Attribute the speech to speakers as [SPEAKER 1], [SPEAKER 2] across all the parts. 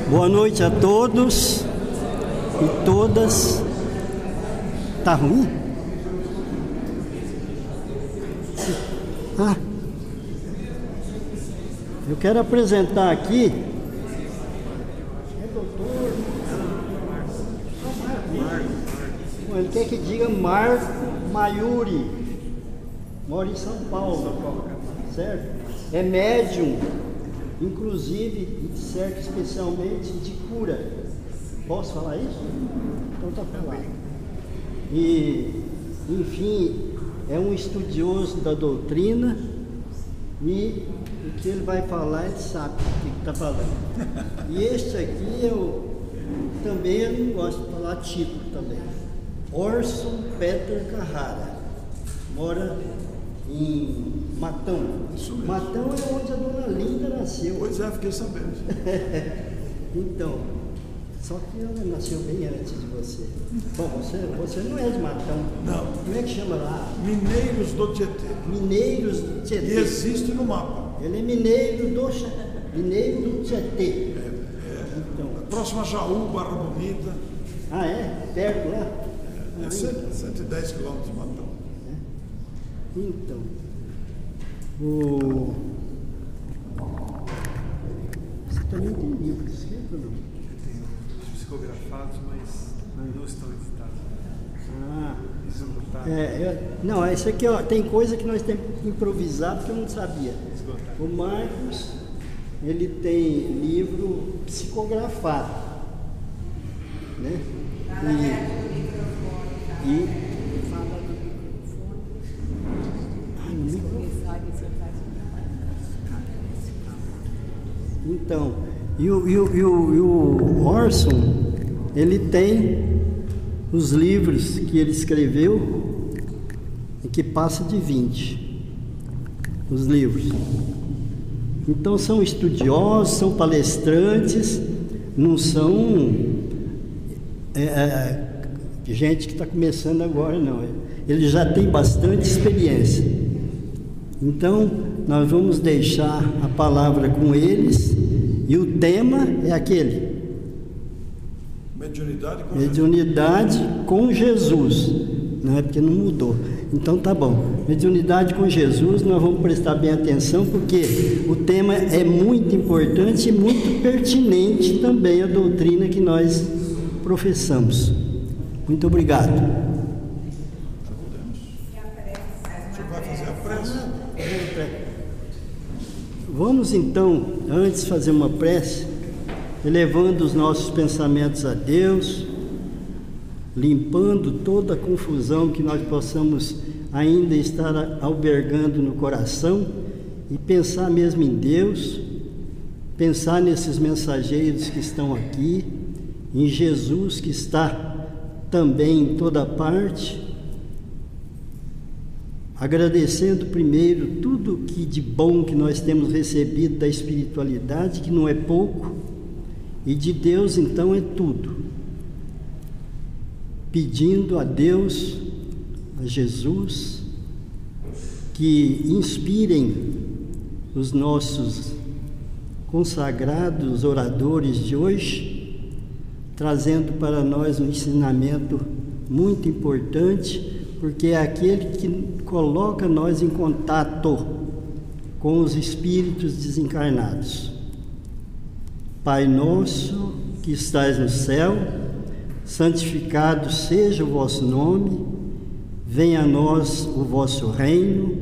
[SPEAKER 1] Boa noite a todos e todas. Tá ruim? Eu quero apresentar aqui. É doutor? Marco. Ele quer que diga Marco Maiuri. Mora em São Paulo, certo? É médium, inclusive, certo, especialmente de cura. Posso falar isso? Então tá falando. E, enfim, é um estudioso da doutrina e o que ele vai falar, ele sabe o que está falando. E este aqui, também eu não gosto de falar título também. Orson Peter Carrara. Mora em Matão. Matão é onde a dona Linda nasceu.
[SPEAKER 2] Pois é, fiquei sabendo.
[SPEAKER 1] Então, só que ela nasceu bem antes de você. Bom, você não é de Matão.
[SPEAKER 2] Não.
[SPEAKER 1] Como é que chama lá?
[SPEAKER 2] Mineiros do Tietê.
[SPEAKER 1] Mineiros do Tietê.
[SPEAKER 2] E existe no mapa.
[SPEAKER 1] Ele é mineiro do Tietê. Então.
[SPEAKER 2] Próximo a Jaú, Barra Bonita.
[SPEAKER 1] Ah, é? Perto lá?
[SPEAKER 2] 110 quilômetros de Matão.
[SPEAKER 1] Então, você também tem livro escrito ou não?
[SPEAKER 3] Eu tenho psicografados, mas não estão editados.
[SPEAKER 1] Não, esse aqui, ó, tem coisa que nós temos que improvisar porque eu não sabia. O Marcos, ele tem livro psicografado, né? E então, e o Orson, ele tem os livros que ele escreveu e que passa de 20, os livros. Então são estudiosos, são palestrantes, não são gente que está começando agora, não. Ele já tem bastante experiência. Então, nós vamos deixar a palavra com eles e o tema é aquele: mediunidade com Jesus. Não é porque não mudou. Então tá bom. Mediunidade com Jesus, nós vamos prestar bem atenção porque o tema é muito importante e muito pertinente também à doutrina que nós professamos. Muito obrigado. Vamos então, antes fazer uma prece, elevando os nossos pensamentos a Deus, limpando toda a confusão que nós possamos ainda estar albergando no coração e pensar mesmo em Deus, pensar nesses mensageiros que estão aqui, em Jesus que está também em toda parte, agradecendo primeiro tudo que de bom que nós temos recebido da espiritualidade, que não é pouco, e de Deus então é tudo. Pedindo a Deus, a Jesus, que inspirem os nossos consagrados oradores de hoje, trazendo para nós um ensinamento muito importante, porque é aquele que coloca nós em contato com os espíritos desencarnados. Pai nosso que estais no céu, santificado seja o vosso nome, venha a nós o vosso reino,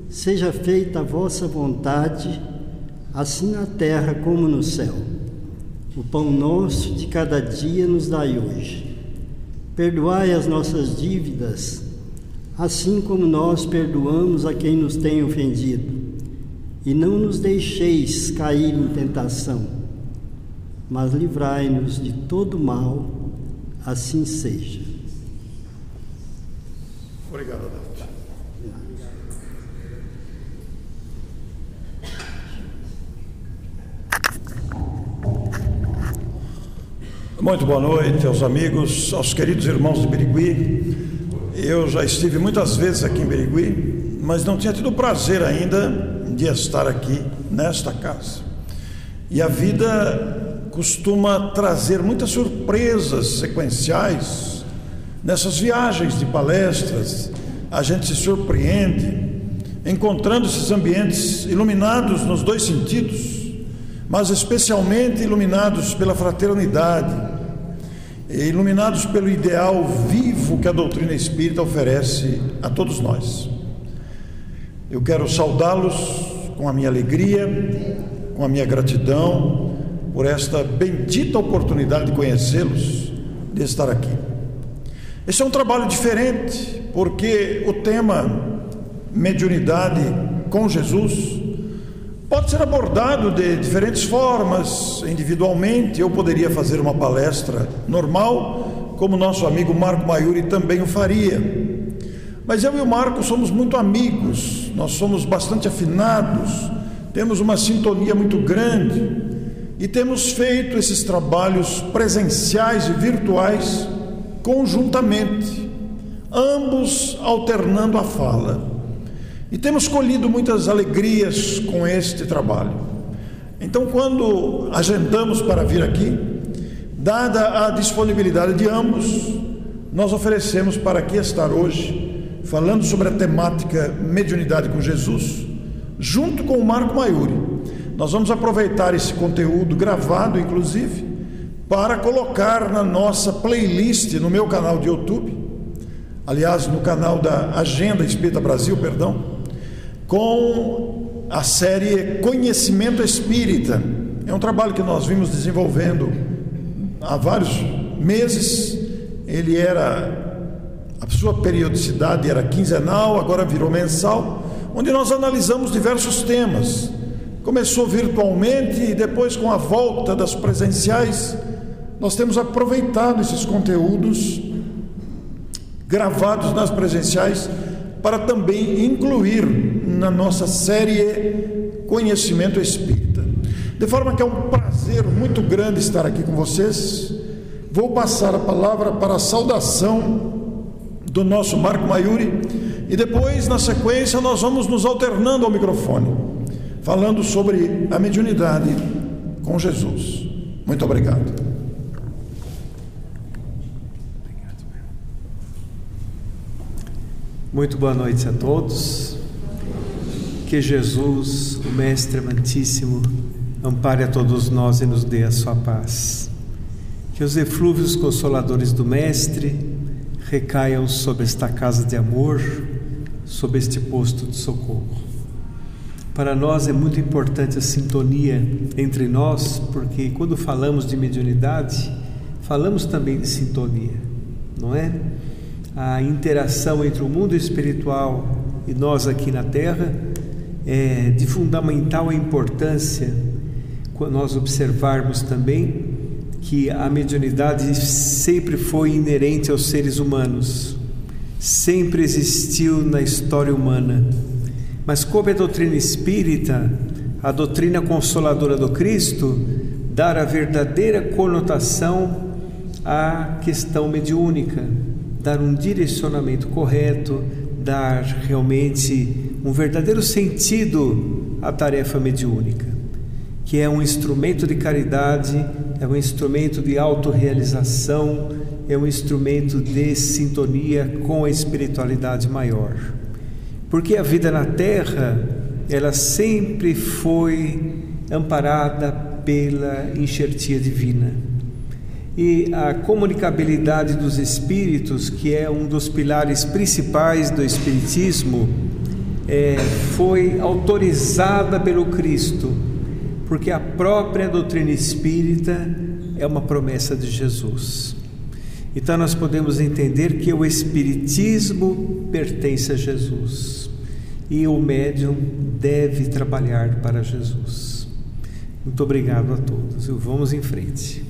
[SPEAKER 1] seja feita a vossa vontade, assim na terra como no céu. O pão nosso de cada dia nos dai hoje. Perdoai as nossas dívidas, assim como nós perdoamos a quem nos tem ofendido. E não nos deixeis cair em tentação, mas livrai-nos de todo mal, assim seja.
[SPEAKER 2] Obrigado, Adalto. Muito boa noite aos amigos, aos queridos irmãos de Birigui. Eu já estive muitas vezes aqui em Birigui, mas não tinha tido o prazer ainda de estar aqui nesta casa. E a vida costuma trazer muitas surpresas sequenciais. Nessas viagens de palestras, a gente se surpreende encontrando esses ambientes iluminados nos dois sentidos, mas especialmente iluminados pela fraternidade, iluminados pelo ideal vivo que a doutrina espírita oferece a todos nós. Eu quero saudá-los com a minha alegria, com a minha gratidão por esta bendita oportunidade de conhecê-los, de estar aqui. Esse é um trabalho diferente, porque o tema mediunidade com Jesus pode ser abordado de diferentes formas, individualmente. Eu poderia fazer uma palestra normal, como nosso amigo Marco Maiuri também o faria. Mas eu e o Marco somos muito amigos, nós somos bastante afinados, temos uma sintonia muito grande e temos feito esses trabalhos presenciais e virtuais conjuntamente, ambos alternando a fala. E temos colhido muitas alegrias com este trabalho. Então, quando agendamos para vir aqui, dada a disponibilidade de ambos, nós oferecemos para aqui estar hoje, falando sobre a temática mediunidade com Jesus, junto com o Marco Maiuri. Nós vamos aproveitar esse conteúdo gravado, inclusive, para colocar na nossa playlist, no meu canal de YouTube, aliás, no canal da Agenda Espírita Brasil, perdão, com a série Conhecimento Espírita. É um trabalho que nós vimos desenvolvendo há vários meses. A sua periodicidade era quinzenal, agora virou mensal, onde nós analisamos diversos temas. Começou virtualmente e depois, com a volta das presenciais, nós temos aproveitado esses conteúdos gravados nas presenciais para também incluir na nossa série Conhecimento Espírita. De forma que é um prazer muito grande estar aqui com vocês. Vou passar a palavra para a saudação do nosso Marco Maiuri e depois, na sequência, nós vamos nos alternando ao microfone, falando sobre a mediunidade com Jesus. Muito obrigado.
[SPEAKER 3] Muito boa noite a todos. Que Jesus, o Mestre Amantíssimo, ampare a todos nós e nos dê a sua paz. Que os eflúvios consoladores do Mestre recaiam sobre esta casa de amor, sobre este posto de socorro. Para nós é muito importante a sintonia entre nós, porque quando falamos de mediunidade, falamos também de sintonia, não é? A interação entre o mundo espiritual e nós aqui na Terra é de fundamental importância, quando nós observarmos também que a mediunidade sempre foi inerente aos seres humanos, sempre existiu na história humana, mas como a doutrina espírita, a doutrina consoladora do Cristo, dar a verdadeira conotação à questão mediúnica, dar um direcionamento correto, dar realmente um verdadeiro sentido à tarefa mediúnica, que é um instrumento de caridade, é um instrumento de autorrealização, é um instrumento de sintonia com a espiritualidade maior. Porque a vida na Terra, ela sempre foi amparada pela enxertia divina. E a comunicabilidade dos espíritos, que é um dos pilares principais do Espiritismo, foi autorizada pelo Cristo, porque a própria doutrina espírita é uma promessa de Jesus. Então nós podemos entender que o Espiritismo pertence a Jesus e o médium deve trabalhar para Jesus. Muito obrigado a todos e vamos em frente.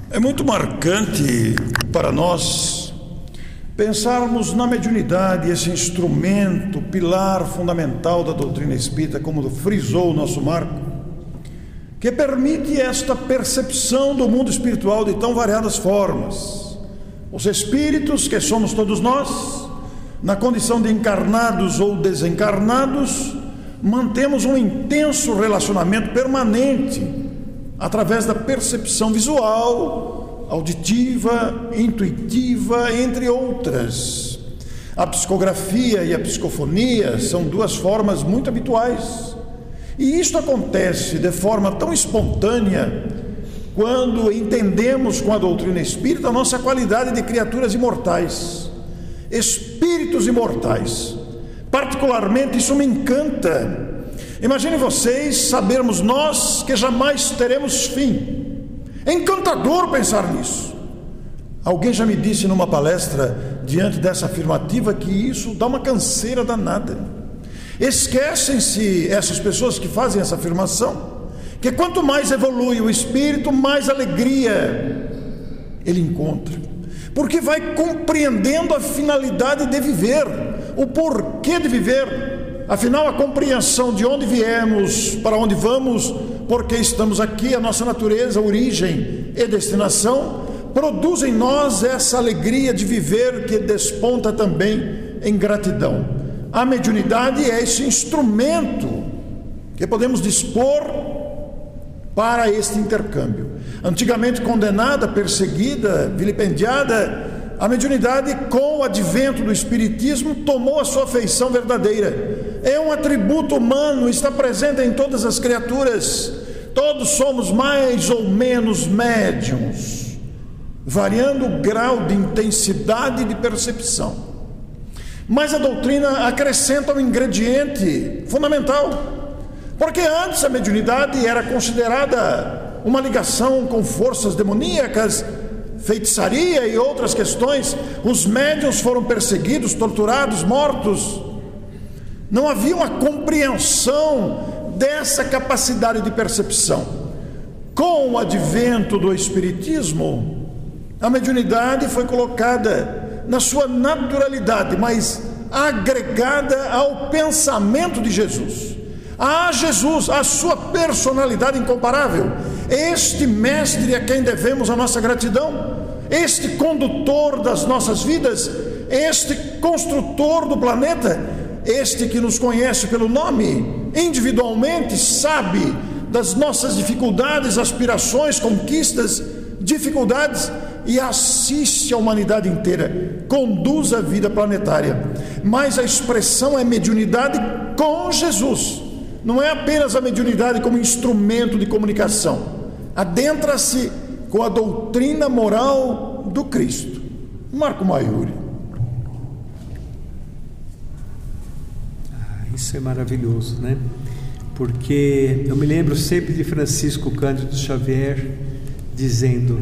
[SPEAKER 2] É muito marcante para nós pensarmos na mediunidade, esse instrumento, pilar fundamental da doutrina espírita, como frisou o nosso Marco, que permite esta percepção do mundo espiritual de tão variadas formas. Os espíritos, que somos todos nós, na condição de encarnados ou desencarnados, mantemos um intenso relacionamento permanente através da percepção visual, auditiva, intuitiva, entre outras. A psicografia e a psicofonia são duas formas muito habituais. E isto acontece de forma tão espontânea quando entendemos com a doutrina espírita a nossa qualidade de criaturas imortais, espíritos imortais. Particularmente isso me encanta. Imagine vocês sabermos nós que jamais teremos fim. É encantador pensar nisso. Alguém já me disse numa palestra, diante dessa afirmativa, que isso dá uma canseira danada. Esquecem-se essas pessoas que fazem essa afirmação, que quanto mais evolui o espírito, mais alegria ele encontra, porque vai compreendendo a finalidade de viver, o porquê de viver. Afinal, a compreensão de onde viemos, para onde vamos, por que estamos aqui, a nossa natureza, origem e destinação, produz em nós essa alegria de viver que desponta também em gratidão. A mediunidade é esse instrumento que podemos dispor para este intercâmbio. Antigamente condenada, perseguida, vilipendiada, a mediunidade, com o advento do espiritismo, tomou a sua feição verdadeira. É um atributo humano, está presente em todas as criaturas. Todos somos mais ou menos médiuns, variando o grau de intensidade de percepção. Mas a doutrina acrescenta um ingrediente fundamental, porque antes a mediunidade era considerada uma ligação com forças demoníacas, feitiçaria e outras questões. Os médiuns foram perseguidos, torturados, mortos. Não havia uma compreensão dessa capacidade de percepção. Com o advento do espiritismo, a mediunidade foi colocada na sua naturalidade, mas agregada ao pensamento de Jesus, a Jesus, a sua personalidade incomparável. Este mestre a quem devemos a nossa gratidão, este condutor das nossas vidas, este construtor do planeta, este que nos conhece pelo nome, individualmente sabe das nossas dificuldades, aspirações, conquistas, dificuldades, e assiste a humanidade inteira, conduz a vida planetária. Mas a expressão é mediunidade com Jesus. Não é apenas a mediunidade como instrumento de comunicação. Adentra-se com a doutrina moral do Cristo. Marco Maiuri.
[SPEAKER 3] Isso é maravilhoso, né? Porque eu me lembro sempre de Francisco Cândido Xavier dizendo: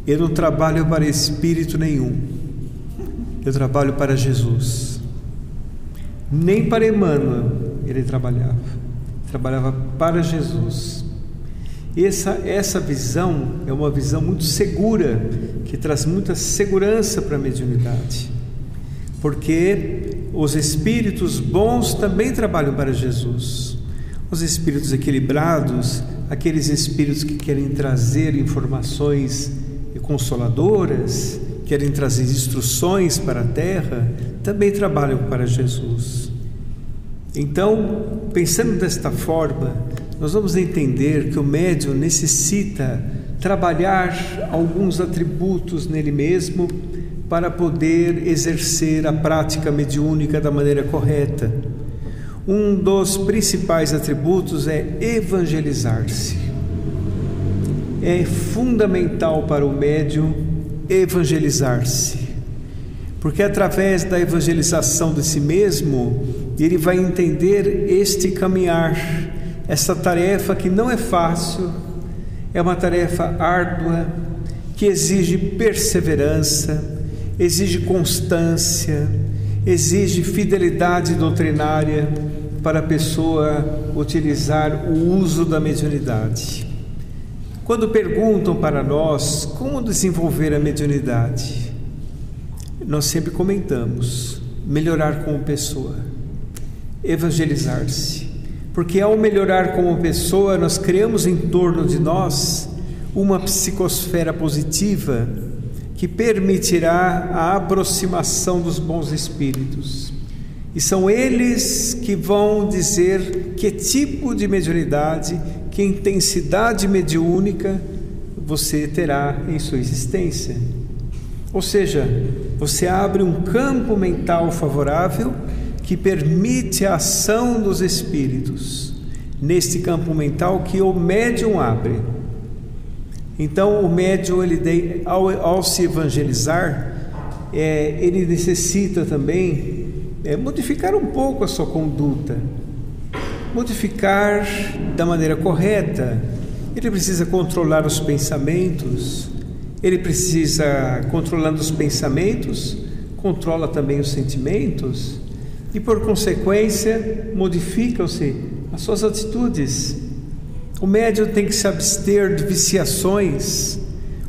[SPEAKER 3] eu não trabalho para espírito nenhum, eu trabalho para Jesus. Nem para Emmanuel ele trabalhava para Jesus. Essa visão é uma visão muito segura, que traz muita segurança para a mediunidade, porque os espíritos bons também trabalham para Jesus. Os espíritos equilibrados, aqueles espíritos que querem trazer informações consoladoras, querem trazer instruções para a terra, também trabalham para Jesus. Então, pensando desta forma, nós vamos entender que o médium necessita trabalhar alguns atributos nele mesmo para poder exercer a prática mediúnica da maneira correta. Um dos principais atributos é evangelizar-se. É fundamental para o médium evangelizar-se, porque através da evangelização de si mesmo, ele vai entender este caminhar, essa tarefa que não é fácil, é uma tarefa árdua, que exige perseverança, exige constância, exige fidelidade doutrinária para a pessoa utilizar o uso da mediunidade. Quando perguntam para nós como desenvolver a mediunidade, nós sempre comentamos: melhorar como pessoa, evangelizar-se, porque ao melhorar como pessoa, nós criamos em torno de nós uma psicosfera positiva que permitirá a aproximação dos bons espíritos. E são eles que vão dizer que tipo de mediunidade, que intensidade mediúnica você terá em sua existência. Ou seja, você abre um campo mental favorável que permite a ação dos espíritos neste campo mental que o médium abre. Então o médium, ao se evangelizar, ele necessita também modificar um pouco a sua conduta, modificar da maneira correta. Ele precisa controlar os pensamentos, controlando os pensamentos, controla também os sentimentos e, por consequência, modificam-se as suas atitudes. O médium tem que se abster de viciações,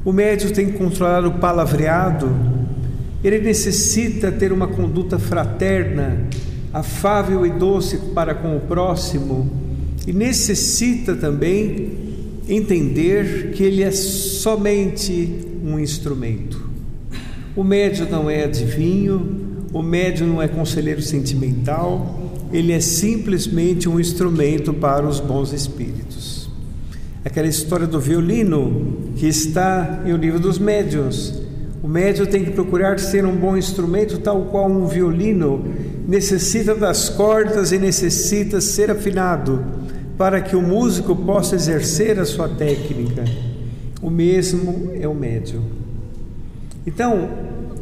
[SPEAKER 3] o médium tem que controlar o palavreado, ele necessita ter uma conduta fraterna, afável e doce para com o próximo, e necessita também entender que ele é somente um instrumento. O médium não é adivinho, o médium não é conselheiro sentimental, ele é simplesmente um instrumento para os bons espíritos. Aquela história do violino que está em O Livro dos Médiuns. O médium tem que procurar ser um bom instrumento, tal qual um violino necessita das cordas e necessita ser afinado para que o músico possa exercer a sua técnica. O mesmo é o médium. Então,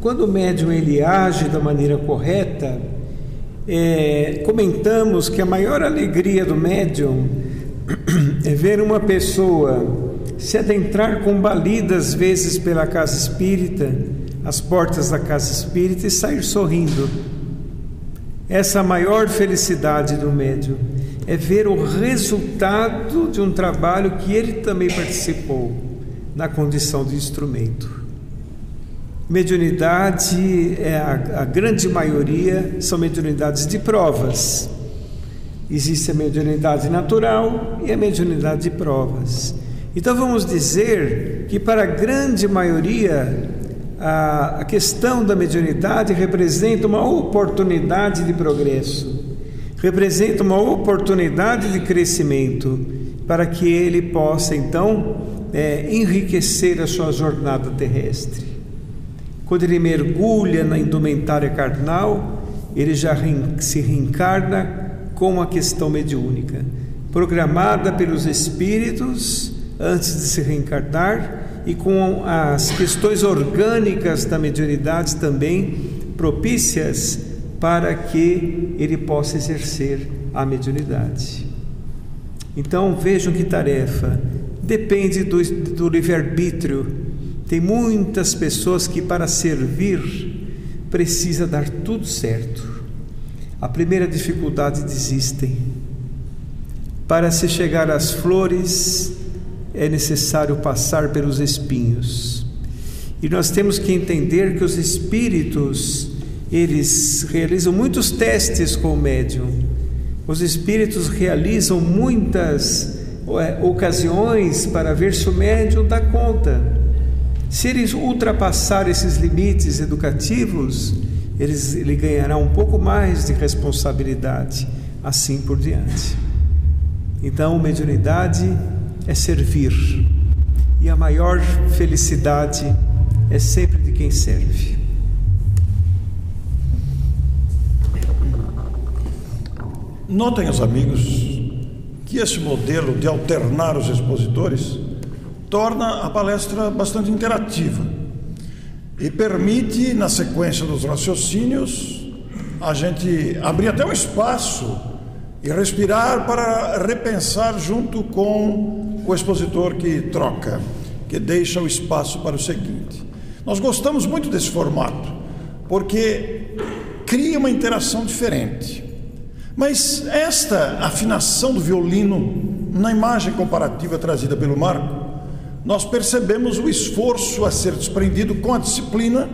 [SPEAKER 3] quando o médium ele age da maneira correta, comentamos que a maior alegria do médium é ver uma pessoa se adentrar combalidas vezes pela casa espírita, as portas da casa espírita, e sair sorrindo. Essa é a maior felicidade do médium, é ver o resultado de um trabalho que ele também participou, na condição de instrumento. Mediunidade, a grande maioria, são mediunidades de provas. Existe a mediunidade natural e a mediunidade de provas. Então vamos dizer que para a grande maioria a questão da mediunidade representa uma oportunidade de progresso, representa uma oportunidade de crescimento para que ele possa então enriquecer a sua jornada terrestre. Quando ele mergulha na indumentária carnal, ele já se reencarna com a questão mediúnica, programada pelos espíritos antes de se reencarnar, e com as questões orgânicas da mediunidade também propícias para que ele possa exercer a mediunidade. Então vejam que tarefa, depende do livre-arbítrio. Tem muitas pessoas que para servir precisa dar tudo certo. A primeira dificuldade desistem. Para se chegar às flores é necessário passar pelos espinhos. E nós temos que entender que os espíritos, eles realizam muitos testes com o médium. Os espíritos realizam muitas ocasiões para ver se o médium dá conta. Se eles ultrapassar esses limites educativos, ele ganhará um pouco mais de responsabilidade, assim por diante. Então, mediunidade é servir, e a maior felicidade é sempre de quem serve.
[SPEAKER 2] Notem, os amigos, que esse modelo de alternar os expositores torna a palestra bastante interativa e permite, na sequência dos raciocínios, a gente abrir até um espaço e respirar para repensar junto com o expositor que troca, que deixa o espaço para o seguinte. Nós gostamos muito desse formato, porque cria uma interação diferente. Mas esta afinação do violino, na imagem comparativa trazida pelo Marco, nós percebemos o esforço a ser desprendido com a disciplina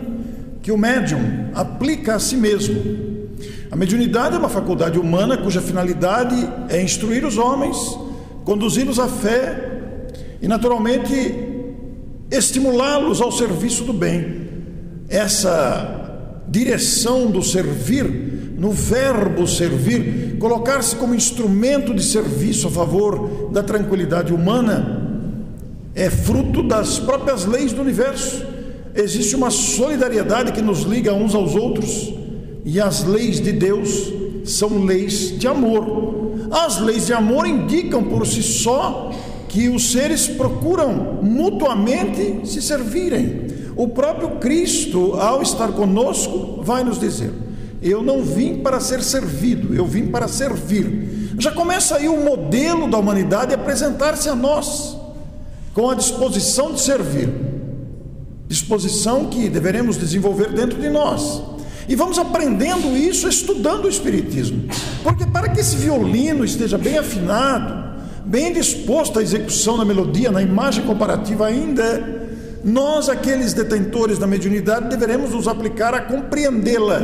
[SPEAKER 2] que o médium aplica a si mesmo. A mediunidade é uma faculdade humana cuja finalidade é instruir os homens, conduzi-los à fé e, naturalmente, estimulá-los ao serviço do bem. Essa direção do servir no verbo servir, colocar-se como instrumento de serviço a favor da tranquilidade humana, é fruto das próprias leis do universo. Existe uma solidariedade que nos liga uns aos outros, e as leis de Deus são leis de amor. As leis de amor indicam por si só que os seres procuram mutuamente se servirem. O próprio Cristo, ao estar conosco, vai nos dizer: eu não vim para ser servido, eu vim para servir. Já começa aí o modelo da humanidade a apresentar-se a nós, com a disposição de servir, disposição que deveremos desenvolver dentro de nós. E vamos aprendendo isso estudando o Espiritismo, porque para que esse violino esteja bem afinado, bem disposto à execução da melodia, na imagem comparativa ainda, nós, aqueles detentores da mediunidade, deveremos nos aplicar a compreendê-la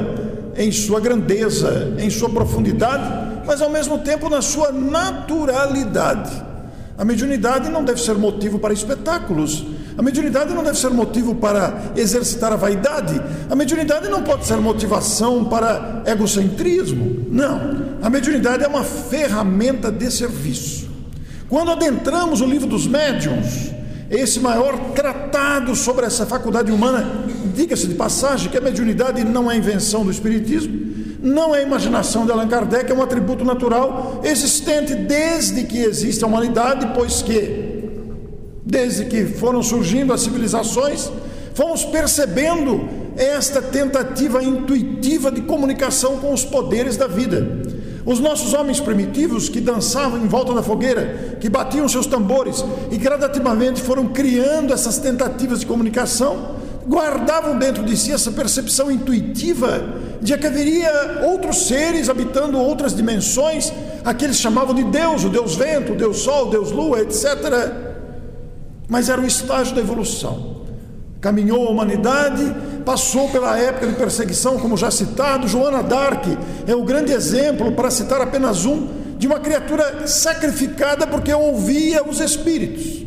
[SPEAKER 2] em sua grandeza, em sua profundidade, mas ao mesmo tempo na sua naturalidade. A mediunidade não deve ser motivo para espetáculos, a mediunidade não deve ser motivo para exercitar a vaidade, a mediunidade não pode ser motivação para egocentrismo. Não, a mediunidade é uma ferramenta de serviço. Quando adentramos o livro dos médiuns, esse maior tratado sobre essa faculdade humana, diga-se de passagem que a mediunidade não é invenção do Espiritismo, não é imaginação de Allan Kardec, é um atributo natural existente desde que existe a humanidade, pois que desde que foram surgindo as civilizações, fomos percebendo esta tentativa intuitiva de comunicação com os poderes da vida. Os nossos homens primitivos, que dançavam em volta da fogueira, que batiam seus tambores e gradativamente foram criando essas tentativas de comunicação, guardavam dentro de si essa percepção intuitiva de que haveria outros seres habitando outras dimensões, aqueles chamavam de Deus, o Deus vento, o Deus sol, o Deus lua, etc. Mas era um estágio da evolução. Caminhou a humanidade, passou pela época de perseguição, como já citado. Joana d'Arc é o grande exemplo, para citar apenas um, de uma criatura sacrificada porque ouvia os espíritos.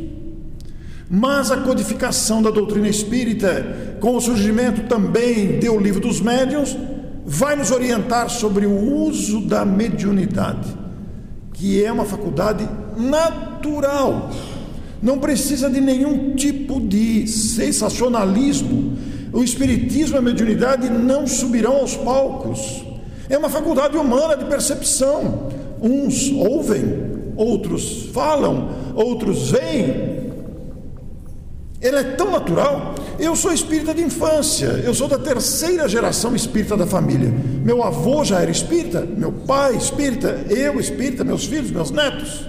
[SPEAKER 2] Mas a codificação da doutrina espírita, com o surgimento também do livro dos médiuns, vai nos orientar sobre o uso da mediunidade, que é uma faculdade natural. Não precisa de nenhum tipo de sensacionalismo. O Espiritismo e a mediunidade não subirão aos palcos. É uma faculdade humana de percepção. Uns ouvem, outros falam, outros veem. Ela é tão natural. Eu sou espírita de infância, eu sou da 3ª geração espírita da família. Meu avô já era espírita, meu pai espírita, eu espírita, meus filhos, meus netos.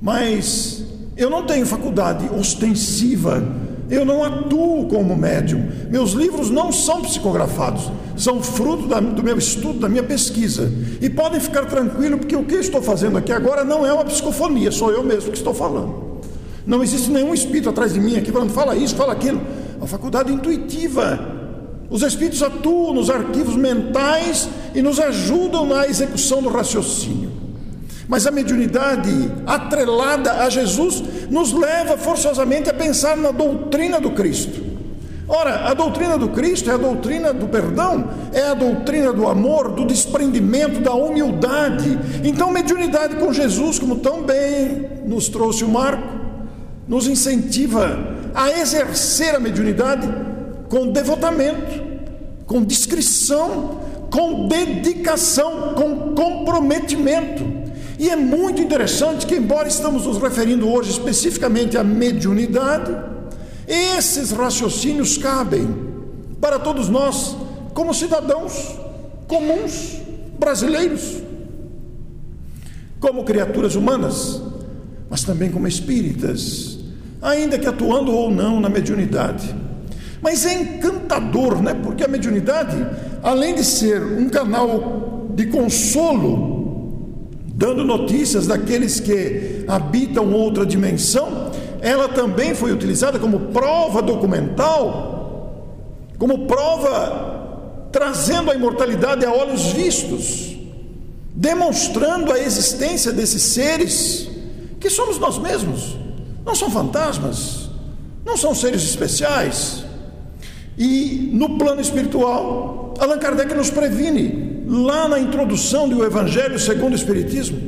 [SPEAKER 2] Mas eu não tenho faculdade ostensiva, eu não atuo como médium, meus livros não são psicografados, são fruto do meu estudo, da minha pesquisa. E podem ficar tranquilos, porque o que eu estou fazendo aqui agora não é uma psicofonia, sou eu mesmo que estou falando. Não existe nenhum espírito atrás de mim aqui falando, fala isso, fala aquilo. É uma faculdade intuitiva. Os espíritos atuam nos arquivos mentais e nos ajudam na execução do raciocínio. Mas a mediunidade atrelada a Jesus nos leva forçosamente a pensar na doutrina do Cristo. Ora, a doutrina do Cristo é a doutrina do perdão, é a doutrina do amor, do desprendimento, da humildade. Então, mediunidade com Jesus, como tão bem nos trouxe o Marco, nos incentiva a exercer a mediunidade com devotamento, com discrição, com dedicação, com comprometimento. E é muito interessante que, embora estamos nos referindo hoje especificamente à mediunidade, esses raciocínios cabem para todos nós, como cidadãos comuns, brasileiros, como criaturas humanas, mas também como espíritas, ainda que atuando ou não na mediunidade. Mas é encantador, né? Porque a mediunidade, além de ser um canal de consolo, dando notícias daqueles que habitam outra dimensão, ela também foi utilizada como prova documental, como prova trazendo a imortalidade a olhos vistos, demonstrando a existência desses seres que somos nós mesmos. Não são fantasmas, não são seres especiais. E no plano espiritual, Allan Kardec nos previne lá na introdução do Evangelho segundo o Espiritismo,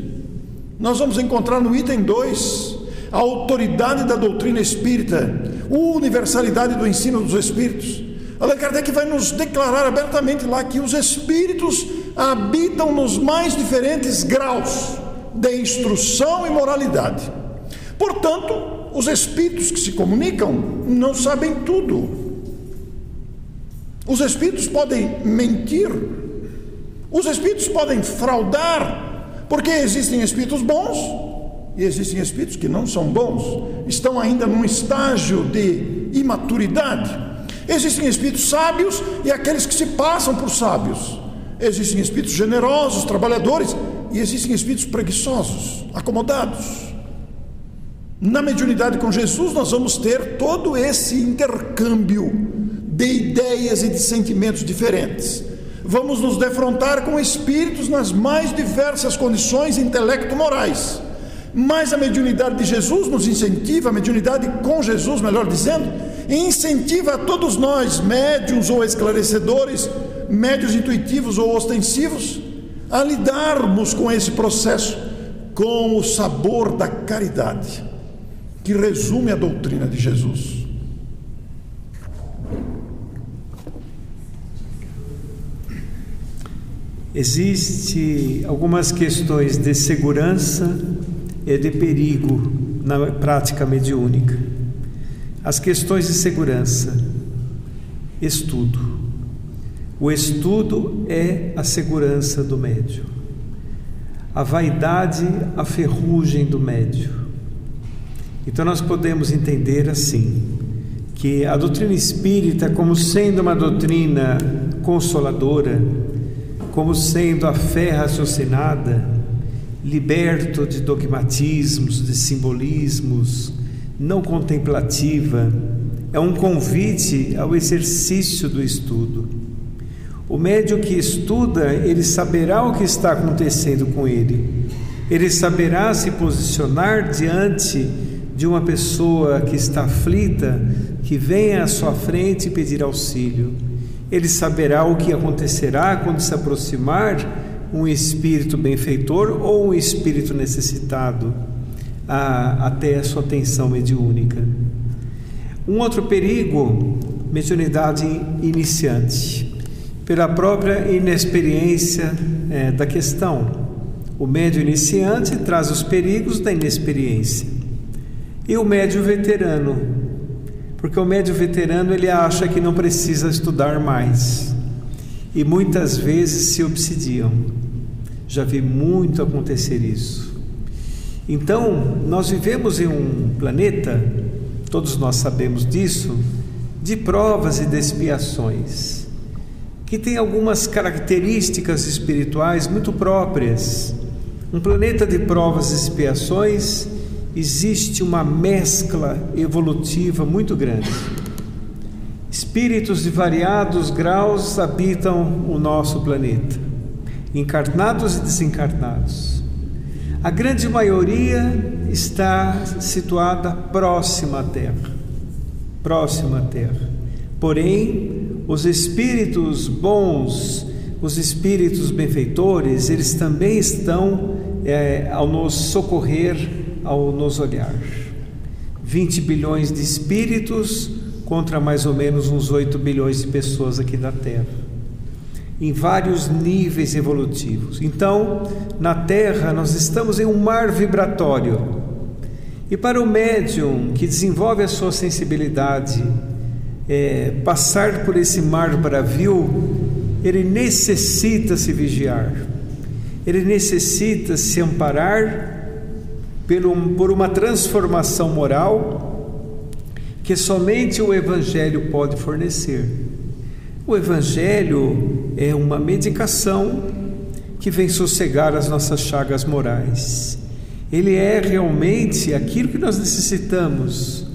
[SPEAKER 2] nós vamos encontrar no item 2 a autoridade da doutrina espírita, universalidade do ensino dos Espíritos. Allan Kardec vai nos declarar abertamente lá que os Espíritos habitam nos mais diferentes graus de instrução e moralidade. Portanto, os Espíritos que se comunicam não sabem tudo. Os Espíritos podem mentir, os Espíritos podem fraudar, porque existem Espíritos bons e existem Espíritos que não são bons, estão ainda num estágio de imaturidade. Existem Espíritos sábios e aqueles que se passam por sábios. Existem Espíritos generosos, trabalhadores, e existem Espíritos preguiçosos, acomodados. Na mediunidade com Jesus nós vamos ter todo esse intercâmbio de ideias e de sentimentos diferentes. Vamos nos defrontar com espíritos nas mais diversas condições intelecto-morais. Mas a mediunidade de Jesus nos incentiva, a mediunidade com Jesus, melhor dizendo, incentiva a todos nós, médiuns ou esclarecedores, médiuns intuitivos ou ostensivos, a lidarmos com esse processo com o sabor da caridade, que resume a doutrina de Jesus.
[SPEAKER 3] Existem algumas questões de segurança e de perigo na prática mediúnica. As questões de segurança: estudo. O estudo é a segurança do médium. A vaidade, a ferrugem do médium. Então nós podemos entender assim, que a doutrina espírita, como sendo uma doutrina consoladora, como sendo a fé raciocinada, liberto de dogmatismos, de simbolismos, não contemplativa, é um convite ao exercício do estudo. O médium que estuda, ele saberá o que está acontecendo com ele, ele saberá se posicionar diante de uma pessoa que está aflita, que vem à sua frente pedir auxílio. Ele saberá o que acontecerá quando se aproximar um espírito benfeitor ou um espírito necessitado até a sua atenção mediúnica. Um outro perigo: mediunidade iniciante, pela própria inexperiência da questão. O médium iniciante traz os perigos da inexperiência. E o médium veterano, porque o médium veterano ele acha que não precisa estudar mais, e muitas vezes se obsidiam. Já vi muito acontecer isso. Então, nós vivemos em um planeta, todos nós sabemos disso, de provas e de expiações, que tem algumas características espirituais muito próprias. Um planeta de provas e expiações, existe uma mescla evolutiva muito grande. Espíritos de variados graus habitam o nosso planeta, encarnados e desencarnados. A grande maioria está situada próxima à Terra, Porém, os espíritos bons, os espíritos benfeitores, eles também estão ao nos socorrer, ao nos olhar. 20 bilhões de espíritos contra mais ou menos uns 8 bilhões de pessoas aqui da Terra, em vários níveis evolutivos. Então, na Terra nós estamos em um mar vibratório, e para o médium que desenvolve a sua sensibilidade, passar por esse mar bravio, ele necessita se vigiar, ele necessita se amparar por uma transformação moral que somente o Evangelho pode fornecer. O Evangelho é uma medicação que vem sossegar as nossas chagas morais. Ele é realmente aquilo que nós necessitamos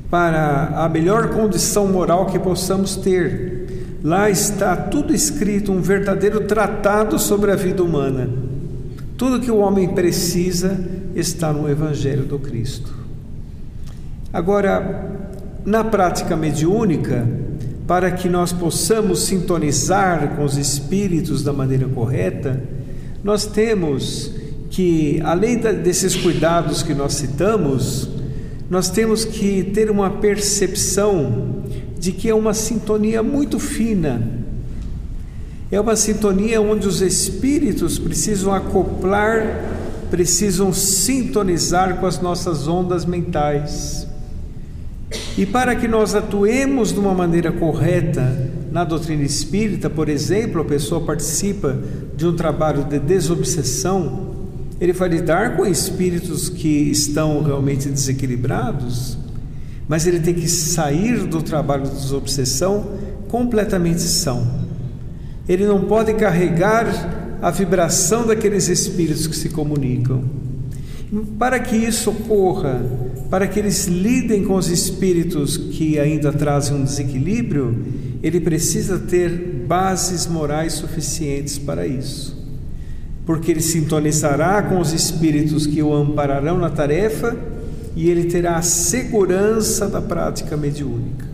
[SPEAKER 3] para a melhor condição moral que possamos ter. Lá está tudo escrito, um verdadeiro tratado sobre a vida humana. Tudo que o homem precisa está no Evangelho do Cristo. Agora, na prática mediúnica, para que nós possamos sintonizar com os espíritos da maneira correta, nós temos que, além desses cuidados que nós citamos, nós temos que ter uma percepção de que é uma sintonia muito fina. É uma sintonia onde os espíritos precisam acoplar, precisam sintonizar com as nossas ondas mentais. E para que nós atuemos de uma maneira correta na doutrina espírita, por exemplo, a pessoa participa de um trabalho de desobsessão, ele vai lidar com espíritos que estão realmente desequilibrados, mas ele tem que sair do trabalho de desobsessão completamente são. Ele não pode carregar a vibração daqueles espíritos que se comunicam. Para que isso ocorra, para que eles lidem com os espíritos que ainda trazem um desequilíbrio, ele precisa ter bases morais suficientes para isso, porque ele sintonizará com os espíritos que o ampararão na tarefa e ele terá a segurança da prática mediúnica.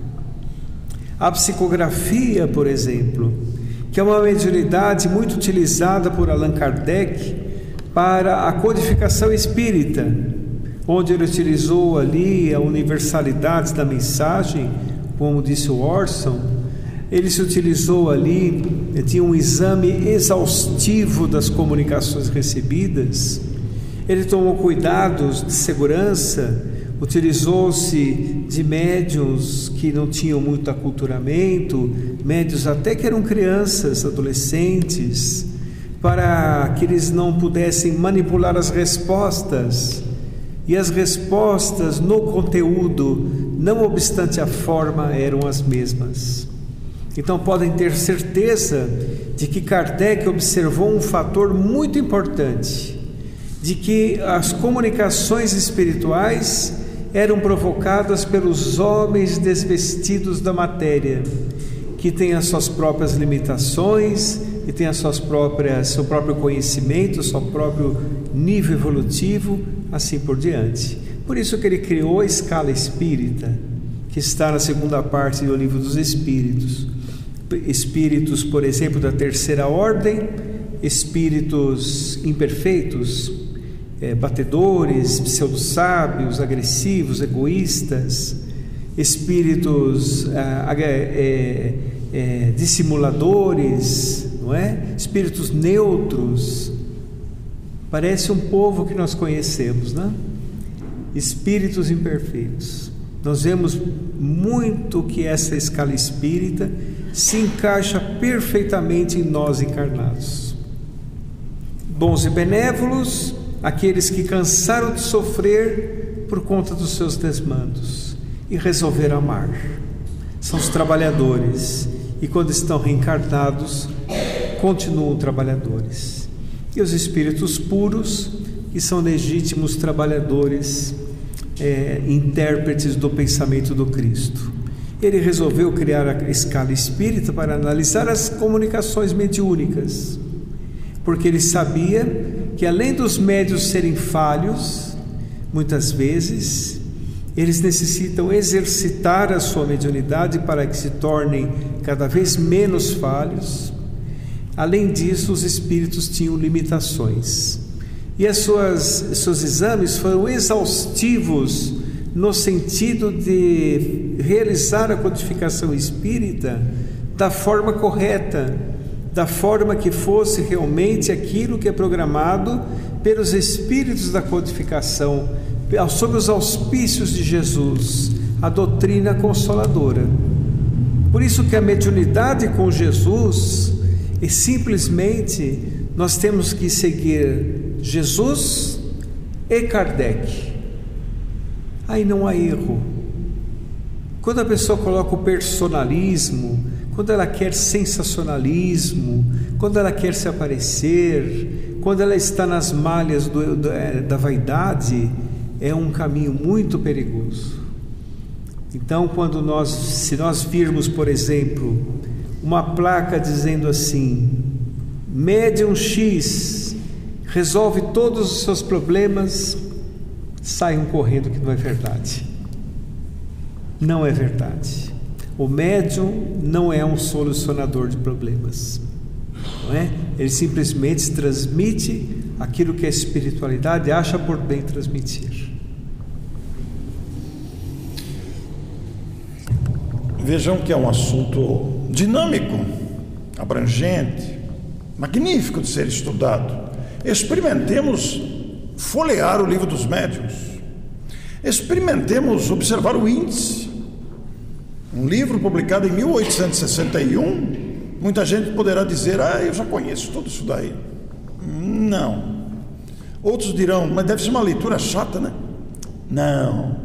[SPEAKER 3] A psicografia, por exemplo, que é uma mediunidade muito utilizada por Allan Kardec para a codificação espírita, onde ele utilizou ali a universalidade da mensagem, como disse o Orson. Ele se utilizou ali, tinha um exame exaustivo das comunicações recebidas, ele tomou cuidados de segurança, utilizou-se de médiuns que não tinham muito aculturamento, médiuns até que eram crianças, adolescentes, para que eles não pudessem manipular as respostas, e as respostas no conteúdo, não obstante a forma, eram as mesmas. Então podem ter certeza de que Kardec observou um fator muito importante, de que as comunicações espirituais eram provocadas pelos homens desvestidos da matéria, que têm as suas próprias limitações, que têm seu próprio conhecimento, seu próprio nível evolutivo, assim por diante. Por isso que ele criou a escala espírita, que está na segunda parte do Livro dos Espíritos. Espíritos, por exemplo, da terceira ordem, espíritos imperfeitos, batedores, pseudo-sábios, agressivos, egoístas, espíritos dissimuladores, não é? Espíritos neutros. Parece um povo que nós conhecemos, né? Espíritos imperfeitos. Nós vemos muito que essa escala espírita se encaixa perfeitamente em nós encarnados. Bons e benévolos, aqueles que cansaram de sofrer por conta dos seus desmandos e resolveram amar. São os trabalhadores, e quando estão reencarnados, continuam trabalhadores. E os espíritos puros, que são legítimos trabalhadores, intérpretes do pensamento do Cristo. Ele resolveu criar a escala espírita para analisar as comunicações mediúnicas, porque ele sabia que, além dos médiuns serem falhos, muitas vezes eles necessitam exercitar a sua mediunidade para que se tornem cada vez menos falhos. Além disso, os espíritos tinham limitações, e seus exames foram exaustivos no sentido de realizar a codificação espírita da forma correta, da forma que fosse realmente aquilo que é programado pelos espíritos da codificação, sob os auspícios de Jesus, a doutrina consoladora. Por isso que a mediunidade com Jesus é simplesmente, nós temos que seguir Jesus e Kardec. Aí não há erro. Quando a pessoa coloca o personalismo, quando ela quer sensacionalismo, quando ela quer se aparecer, quando ela está nas malhas da vaidade, é um caminho muito perigoso. Então, se nós virmos, por exemplo, uma placa dizendo assim: médium X resolve todos os seus problemas, saiam correndo, que não é verdade. Não é verdade. O médium não é um solucionador de problemas, não é? Ele simplesmente transmite aquilo que a espiritualidade acha por bem transmitir.
[SPEAKER 2] Vejam que é um assunto dinâmico, abrangente, magnífico de ser estudado. Experimentemos folhear o livro dos médiuns. Experimentemos observar o índice. Um livro publicado em 1861, muita gente poderá dizer: eu já conheço tudo isso daí. Não. Outros dirão: mas deve ser uma leitura chata, né? Não.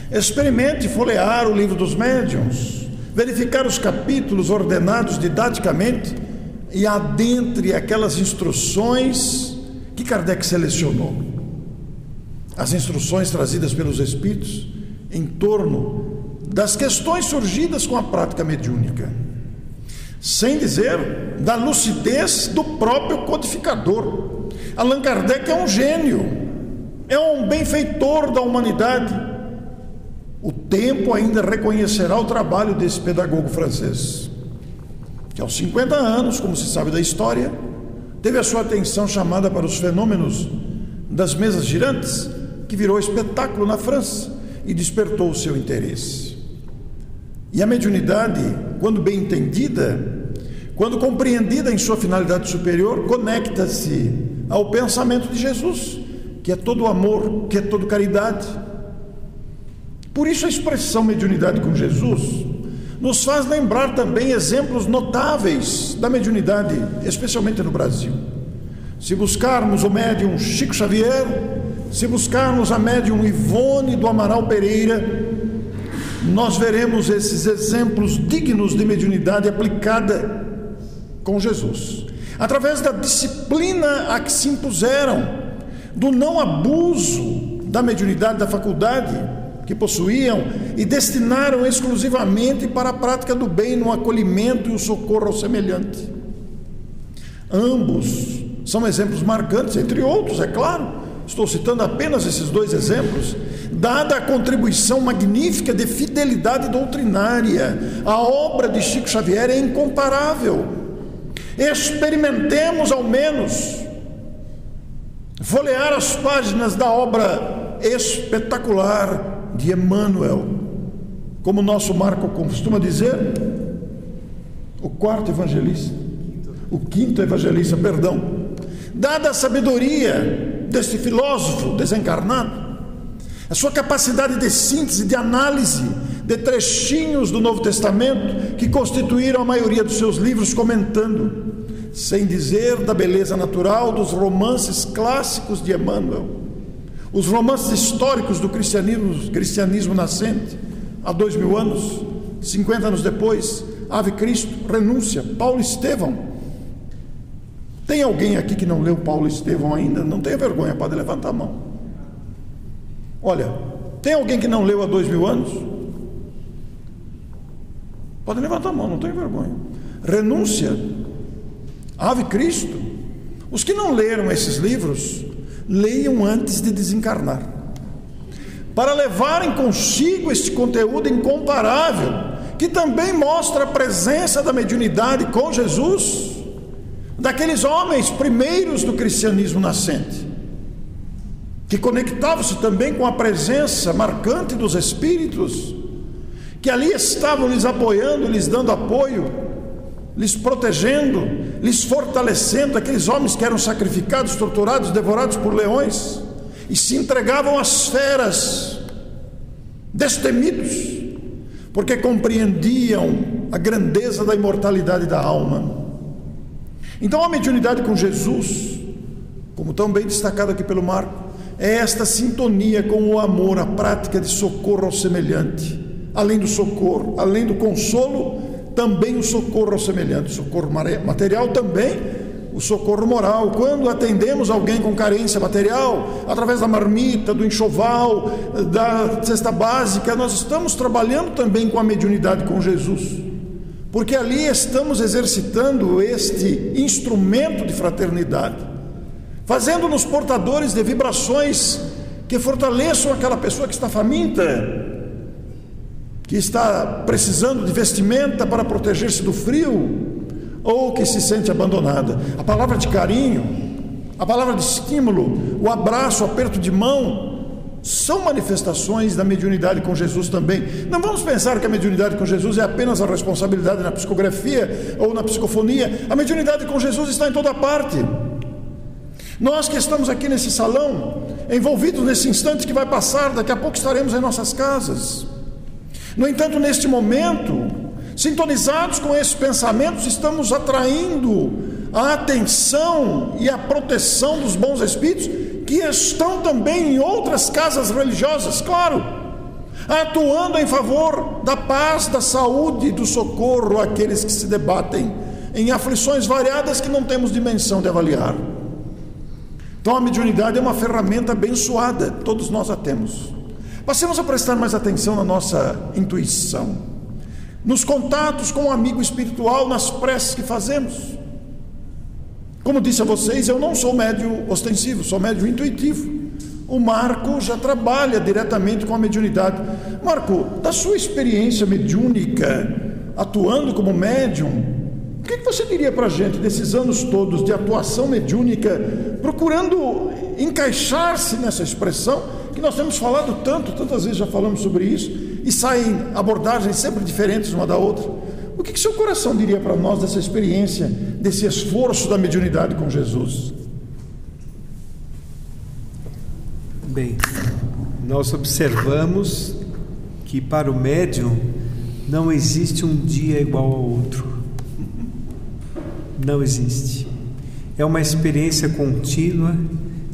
[SPEAKER 2] Experimente folhear o livro dos médiuns, verificar os capítulos ordenados didaticamente e adentre aquelas instruções que Kardec selecionou. As instruções trazidas pelos Espíritos em torno das questões surgidas com a prática mediúnica, sem dizer da lucidez do próprio codificador. Allan Kardec é um gênio, é um benfeitor da humanidade. O tempo ainda reconhecerá o trabalho desse pedagogo francês, que aos 50 anos, como se sabe da história, teve a sua atenção chamada para os fenômenos das mesas girantes, que virou espetáculo na França e despertou o seu interesse. E a mediunidade, quando bem entendida, quando compreendida em sua finalidade superior, conecta-se ao pensamento de Jesus, que é todo amor, que é todo caridade. Por isso a expressão mediunidade com Jesus nos faz lembrar também exemplos notáveis da mediunidade, especialmente no Brasil. Se buscarmos o médium Chico Xavier, se buscarmos a médium Ivone do Amaral Pereira, nós veremos esses exemplos dignos de mediunidade aplicada com Jesus, através da disciplina a que se impuseram, do não abuso da mediunidade, da faculdade que possuíam, e destinaram exclusivamente para a prática do bem, no acolhimento e o socorro ao semelhante. Ambos são exemplos marcantes, entre outros, é claro. Estou citando apenas esses dois exemplos, dada a contribuição magnífica de fidelidade doutrinária. A obra de Chico Xavier é incomparável. Experimentemos ao menos folhear as páginas da obra espetacular de Emmanuel, como nosso Marco costuma dizer, o quinto evangelista, dada a sabedoria deste filósofo desencarnado, a sua capacidade de síntese, de análise de trechinhos do Novo Testamento que constituíram a maioria dos seus livros, comentando, sem dizer da beleza natural dos romances clássicos de Emmanuel, os romances históricos do cristianismo nascente, há 2000 anos, 50 anos depois, Ave Cristo, Renúncia, Paulo Estevão. Tem alguém aqui que não leu Paulo Estevão ainda? Não tenha vergonha, pode levantar a mão. Olha, tem alguém que não leu há 2000 anos? Pode levantar a mão, não tenha vergonha. Renúncia, Ave Cristo. Os que não leram esses livros, leiam antes de desencarnar, para levarem consigo este conteúdo incomparável, que também mostra a presença da mediunidade com Jesus, daqueles homens primeiros do cristianismo nascente, que conectavam-se também com a presença marcante dos espíritos, que ali estavam lhes apoiando, lhes dando apoio, lhes protegendo, lhes fortalecendo, aqueles homens que eram sacrificados, torturados, devorados por leões, e se entregavam às feras, destemidos, porque compreendiam a grandeza da imortalidade da alma. Então a mediunidade com Jesus, como tão bem destacado aqui pelo Marco, é esta sintonia com o amor, a prática de socorro ao semelhante. Além do socorro, além do consolo, também o socorro ao semelhante, o socorro material, também o socorro moral. Quando atendemos alguém com carência material, através da marmita, do enxoval, da cesta básica, nós estamos trabalhando também com a mediunidade com Jesus, porque ali estamos exercitando este instrumento de fraternidade, fazendo-nos portadores de vibrações que fortaleçam aquela pessoa que está faminta, que está precisando de vestimenta para proteger-se do frio, ou que se sente abandonada. A palavra de carinho, a palavra de estímulo, o abraço, o aperto de mão, são manifestações da mediunidade com Jesus também. Não vamos pensar que a mediunidade com Jesus é apenas a responsabilidade na psicografia ou na psicofonia. A mediunidade com Jesus está em toda parte. Nós que estamos aqui nesse salão, envolvidos nesse instante que vai passar, daqui a pouco estaremos em nossas casas. No entanto, neste momento, sintonizados com esses pensamentos, estamos atraindo a atenção e a proteção dos bons espíritos que estão também em outras casas religiosas, claro, atuando em favor da paz, da saúde e do socorro àqueles que se debatem em aflições variadas que não temos dimensão de avaliar. Então a mediunidade é uma ferramenta abençoada, todos nós a temos. Passemos a prestar mais atenção na nossa intuição, nos contatos com o amigo espiritual, nas preces que fazemos. Como disse a vocês, eu não sou médium ostensivo, sou médium intuitivo. O Marco já trabalha diretamente com a mediunidade. Marco, da sua experiência mediúnica, atuando como médium, o que você diria para a gente desses anos todos de atuação mediúnica, procurando encaixar-se nessa expressão, que nós temos falado tantas vezes já falamos sobre isso, e saem abordagens sempre diferentes uma da outra. O que seu coração diria para nós dessa experiência, desse esforço da mediunidade com Jesus?
[SPEAKER 3] Bem, nós observamos que para o médium não existe um dia igual ao outro. Não existe. É uma experiência contínua,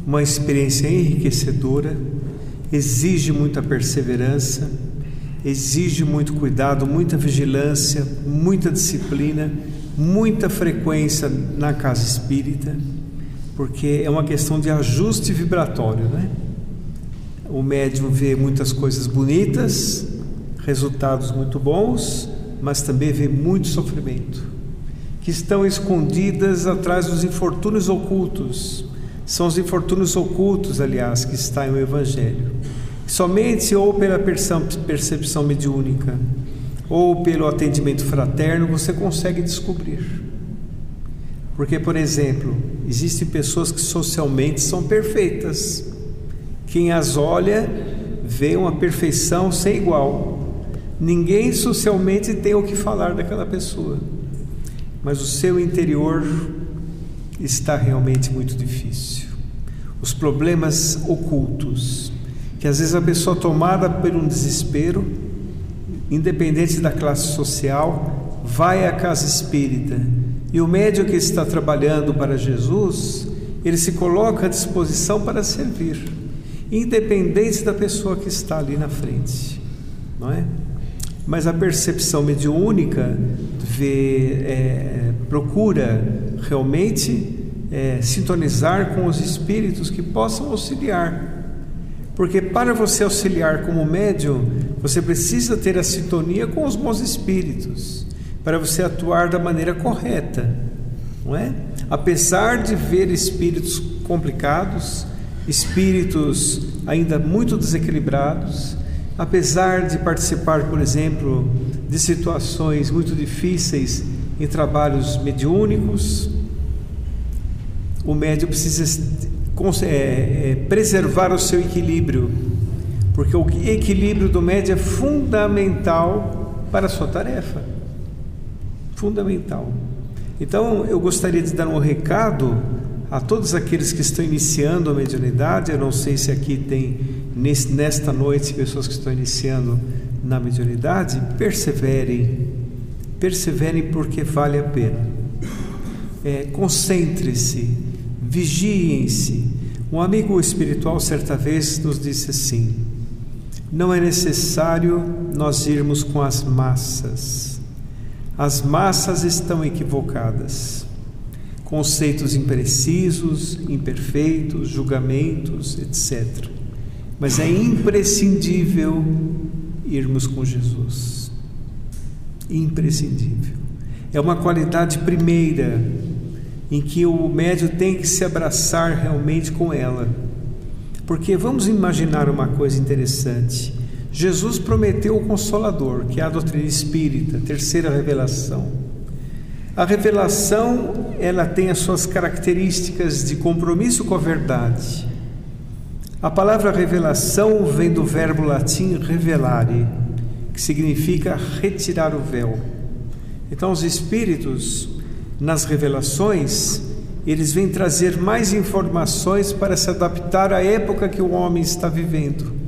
[SPEAKER 3] uma experiência enriquecedora, exige muita perseverança, exige muito cuidado, muita vigilância, muita disciplina, muita frequência na casa espírita, porque é uma questão de ajuste vibratório, né? O médium vê muitas coisas bonitas, resultados muito bons, mas também vê muito sofrimento, que estão escondidas atrás dos infortúnios ocultos. São os infortúnios ocultos, aliás, que está em o Evangelho. Somente ou pela percepção mediúnica ou pelo atendimento fraterno você consegue descobrir. Porque, por exemplo, existem pessoas que socialmente são perfeitas. Quem as olha vê uma perfeição sem igual. Ninguém socialmente tem o que falar daquela pessoa, mas o seu interior está realmente muito difícil. Os problemas ocultos, que às vezes a pessoa tomada por um desespero, independente da classe social, vai à casa espírita, e o médium que está trabalhando para Jesus, ele se coloca à disposição para servir, independente da pessoa que está ali na frente, não é? Mas a percepção mediúnica procura realmente sintonizar com os espíritos que possam auxiliar. Porque para você auxiliar como médium, você precisa ter a sintonia com os bons espíritos, para você atuar da maneira correta, não é? Apesar de ver espíritos complicados, espíritos ainda muito desequilibrados, apesar de participar, por exemplo, de situações muito difíceis em trabalhos mediúnicos, o médium precisa preservar o seu equilíbrio, porque o equilíbrio do médium é fundamental para a sua tarefa, fundamental. Então eu gostaria de dar um recado a todos aqueles que estão iniciando a mediunidade. Eu não sei se aqui tem nesta noite pessoas que estão iniciando na mediunidade. Perseverem porque vale a pena. Concentre-se, vigiem-se. Um amigo espiritual certa vez nos disse assim: não é necessário nós irmos com as massas estão equivocadas, conceitos imprecisos, imperfeitos, julgamentos, etc. Mas é imprescindível irmos com Jesus, imprescindível. É uma qualidade primeira em que o médium tem que se abraçar realmente com ela. Porque vamos imaginar uma coisa interessante: Jesus prometeu o Consolador, que é a doutrina espírita, terceira revelação. A revelação, ela tem as suas características de compromisso com a verdade. A palavra revelação vem do verbo latim revelare, que significa retirar o véu. Então, os espíritos, nas revelações, eles vêm trazer mais informações para se adaptar à época que o homem está vivendo.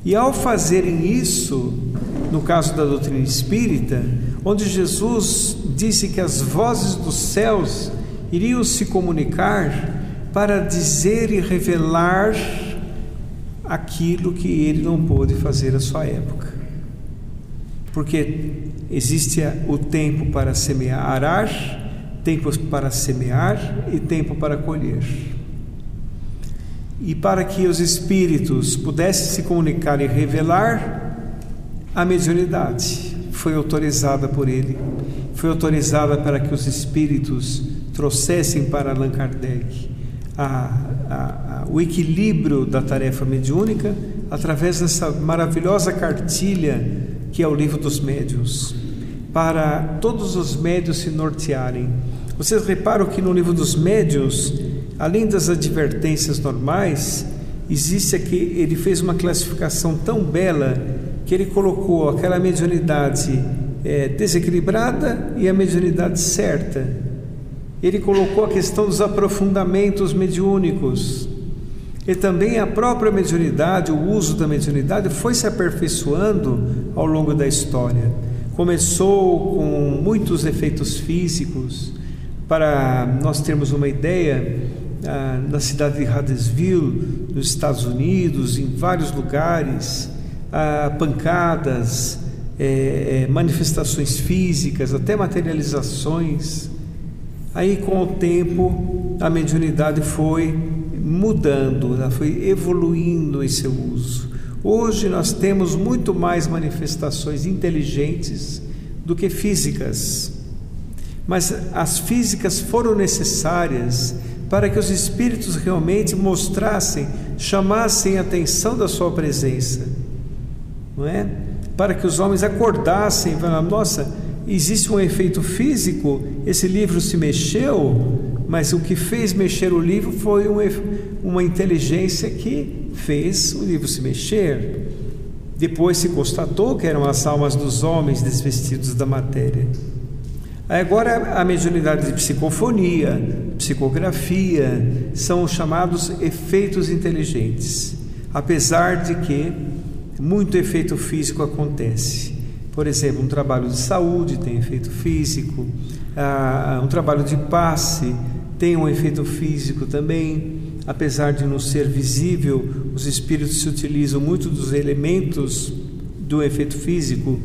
[SPEAKER 3] E ao fazerem isso, no caso da doutrina espírita, onde Jesus disse que as vozes dos céus iriam se comunicar para dizer e revelar aquilo que ele não pôde fazer à sua época. Porque existe o tempo para semear, arar, tempo para semear e tempo para colher. E para que os espíritos pudessem se comunicar e revelar, a mediunidade foi autorizada por ele, foi autorizada para que os espíritos trouxessem para Allan Kardec o equilíbrio da tarefa mediúnica através dessa maravilhosa cartilha que é o Livro dos Médiuns, para todos os médiuns se nortearem. Vocês reparam que no Livro dos Médiuns, além das advertências normais, existe aqui, ele fez uma classificação tão bela que ele colocou aquela mediunidade desequilibrada e a mediunidade certa. Ele colocou a questão dos aprofundamentos mediúnicos. E também a própria mediunidade, o uso da mediunidade foi se aperfeiçoando ao longo da história. Começou com muitos efeitos físicos. Para nós termos uma ideia, na cidade de Huddersville, nos Estados Unidos, em vários lugares, pancadas, manifestações físicas, até materializações. Aí, com o tempo, a mediunidade foi mudando, ela foi evoluindo em seu uso. Hoje nós temos muito mais manifestações inteligentes do que físicas, mas as físicas foram necessárias para que os espíritos realmente mostrassem, chamassem a atenção da sua presença, não é? Para que os homens acordassem e falassem: nossa, existe um efeito físico, esse livro se mexeu, mas o que fez mexer o livro foi uma inteligência que fez o livro se mexer. Depois se constatou que eram as almas dos homens desvestidos da matéria. Agora, a mediunidade de psicofonia, psicografia, são os chamados efeitos inteligentes, apesar de que muito efeito físico acontece. Por exemplo, um trabalho de saúde tem efeito físico, um trabalho de passe tem um efeito físico também. Apesar de não ser visível, os espíritos se utilizam muito dos elementos do efeito físico,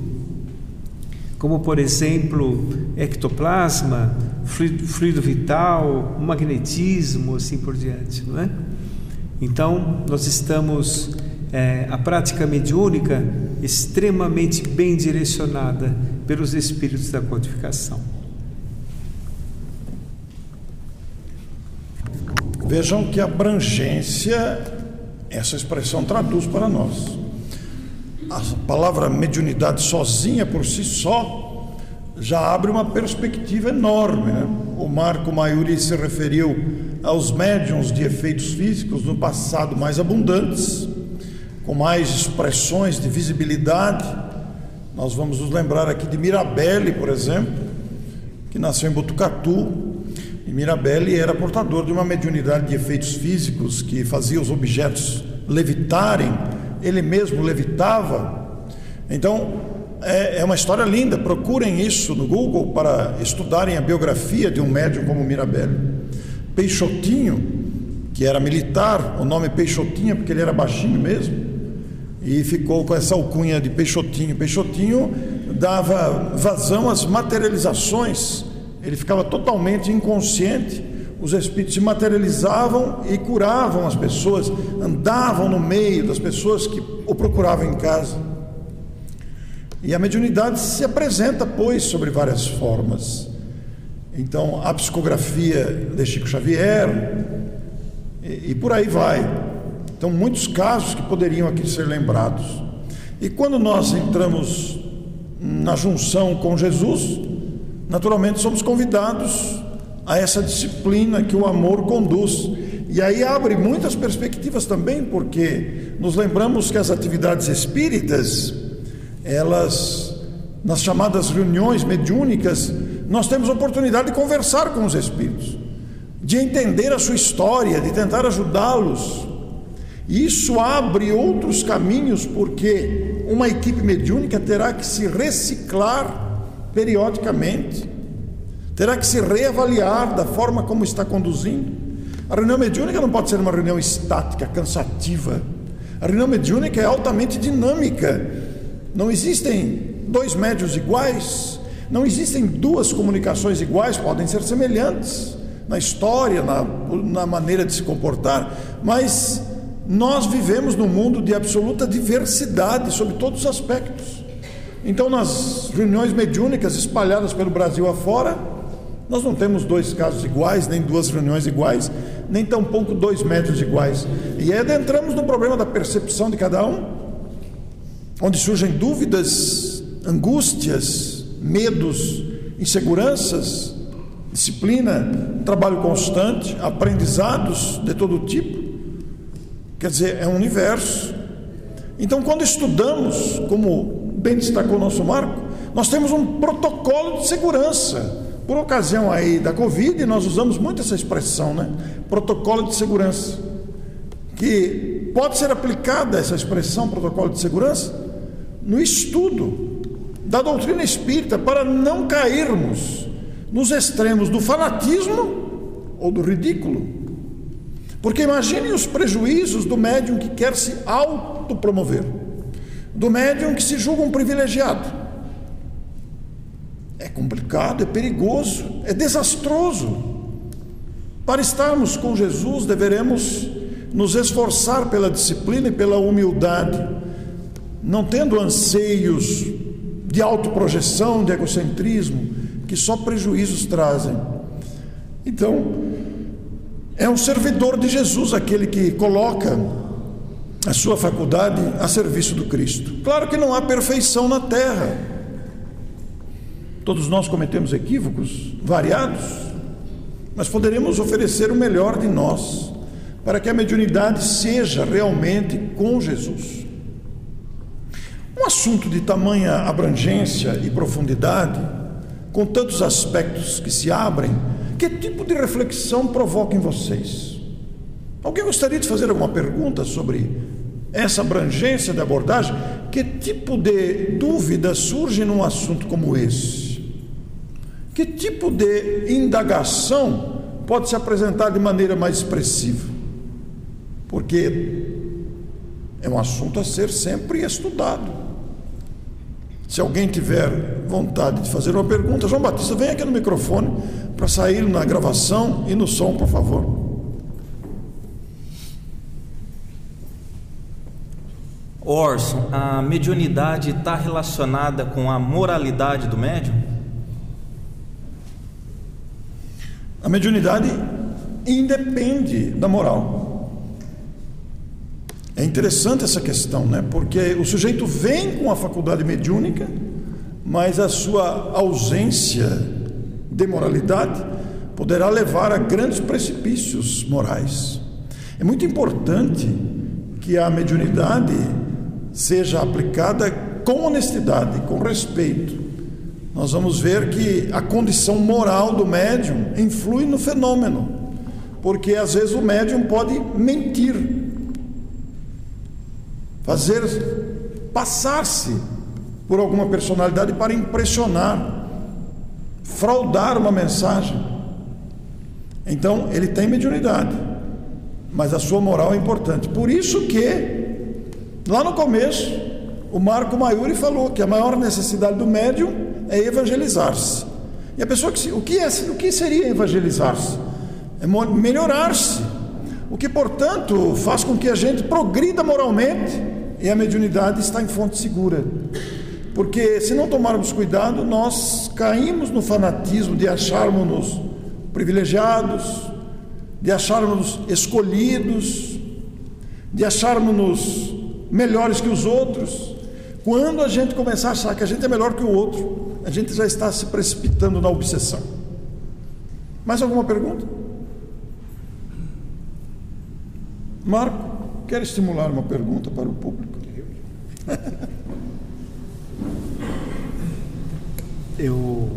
[SPEAKER 3] como, por exemplo, ectoplasma, fluido vital, magnetismo, assim por diante, não é? Então, nós estamos, a prática mediúnica extremamente bem direcionada pelos espíritos da codificação.
[SPEAKER 2] Vejam que abrangência essa expressão traduz para nós. A palavra mediunidade sozinha, por si só, já abre uma perspectiva enorme, né? O Marco Maiuri se referiu aos médiuns de efeitos físicos no passado mais abundantes, com mais expressões de visibilidade. Nós vamos nos lembrar aqui de Mirabelle, por exemplo, que nasceu em Botucatu. E Mirabelle era portador de uma mediunidade de efeitos físicos que fazia os objetos levitarem, ele mesmo levitava. Então, é uma história linda. Procurem isso no Google para estudarem a biografia de um médium como Mirabelle. Peixotinho, que era militar, o nome Peixotinho porque ele era baixinho mesmo, e ficou com essa alcunha de Peixotinho. Peixotinho dava vazão às materializações. Ele ficava totalmente inconsciente, os espíritos se materializavam e curavam as pessoas, andavam no meio das pessoas que o procuravam em casa. E a mediunidade se apresenta, pois, sobre várias formas. Então, a psicografia de Chico Xavier, e por aí vai. Então, muitos casos que poderiam aqui ser lembrados. E quando nós entramos na junção com Jesus, naturalmente somos convidados a essa disciplina que o amor conduz. E aí abre muitas perspectivas também, porque nos lembramos que as atividades espíritas, elas, nas chamadas reuniões mediúnicas, nós temos a oportunidade de conversar com os espíritos, de entender a sua história, de tentar ajudá-los. E isso abre outros caminhos, porque uma equipe mediúnica terá que se reciclar periodicamente, terá que se reavaliar da forma como está conduzindo. A reunião mediúnica não pode ser uma reunião estática, cansativa. A reunião mediúnica é altamente dinâmica. Não existem dois médiuns iguais, não existem duas comunicações iguais, podem ser semelhantes na história, na maneira de se comportar, mas nós vivemos num mundo de absoluta diversidade sobre todos os aspectos. Então, nas reuniões mediúnicas espalhadas pelo Brasil afora, nós não temos dois casos iguais, nem duas reuniões iguais, nem tampouco dois médiuns iguais. E aí adentramos no problema da percepção de cada um, onde surgem dúvidas, angústias, medos, inseguranças, disciplina, trabalho constante, aprendizados de todo tipo. Quer dizer, é um universo. Então, quando estudamos, como bem destacou o nosso Marco, nós temos um protocolo de segurança. Por ocasião aí da Covid, nós usamos muito essa expressão, né? Protocolo de segurança. Que pode ser aplicada essa expressão, protocolo de segurança, no estudo da doutrina espírita, para não cairmos nos extremos do fanatismo ou do ridículo. Porque imaginem os prejuízos do médium que quer se autopromover, do médium que se julga um privilegiado. É complicado, é perigoso, é desastroso. Para estarmos com Jesus, deveremos nos esforçar pela disciplina e pela humildade, não tendo anseios de autoprojeção, de egocentrismo, que só prejuízos trazem. Então, é um servidor de Jesus aquele que coloca a sua faculdade a serviço do Cristo. Claro que não há perfeição na terra. Todos nós cometemos equívocos variados, mas poderemos oferecer o melhor de nós para que a mediunidade seja realmente com Jesus. Um assunto de tamanha abrangência e profundidade, com tantos aspectos que se abrem, que tipo de reflexão provoca em vocês? Alguém gostaria de fazer alguma pergunta sobre essa abrangência de abordagem? Que tipo de dúvida surge num assunto como esse? Que tipo de indagação pode se apresentar de maneira mais expressiva? Porque é um assunto a ser sempre estudado. Se alguém tiver vontade de fazer uma pergunta, João Batista, vem aqui no microfone para sair na gravação e no som, por favor.
[SPEAKER 4] Orson, a mediunidade está relacionada com a moralidade do médium?
[SPEAKER 2] A mediunidade independe da moral. É interessante essa questão, né? Porque o sujeito vem com a faculdade mediúnica, mas a sua ausência de moralidade poderá levar a grandes precipícios morais. É muito importante que a mediunidade seja aplicada com honestidade, com respeito. Nós vamos ver que a condição moral do médium influi no fenômeno, porque às vezes o médium pode mentir, fazer passar-se por alguma personalidade para impressionar, fraudar uma mensagem. Então ele tem mediunidade, mas a sua moral é importante. Por isso que lá no começo o Marco Maiuri falou que a maior necessidade do médium é evangelizar-se. E a pessoa o que seria evangelizar-se? É melhorar-se. O que, portanto, faz com que a gente progrida moralmente, e a mediunidade está em fonte segura. Porque se não tomarmos cuidado, nós caímos no fanatismo de acharmos-nos privilegiados, de acharmos-nos escolhidos, de acharmos-nos melhores que os outros, Quando a gente começar a achar que a gente é melhor que o outro, a gente já está se precipitando na obsessão. Mais alguma pergunta? Marco, quer estimular uma pergunta para o público?
[SPEAKER 3] Eu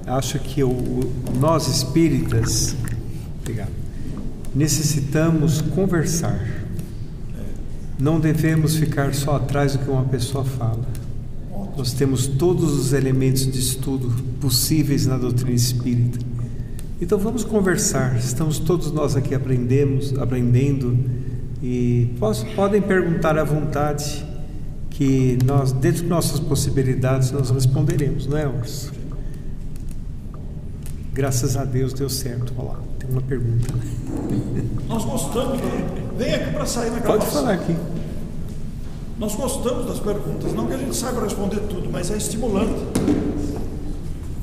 [SPEAKER 3] acho que nós espíritas, obrigado, necessitamos conversar. Não devemos ficar só atrás do que uma pessoa fala. Nós temos todos os elementos de estudo possíveis na doutrina espírita. Então vamos conversar. Estamos todos nós aqui aprendendo, e podem perguntar à vontade, que nós, dentro de nossas possibilidades, nós responderemos, não é, Orso? Graças a Deus deu certo. Olha lá, tem uma pergunta.
[SPEAKER 2] Nós gostamos, vem aqui para sair na gravação.
[SPEAKER 3] Pode falar aqui.
[SPEAKER 2] Nós gostamos das perguntas, não que a gente saiba responder tudo, mas é estimulante.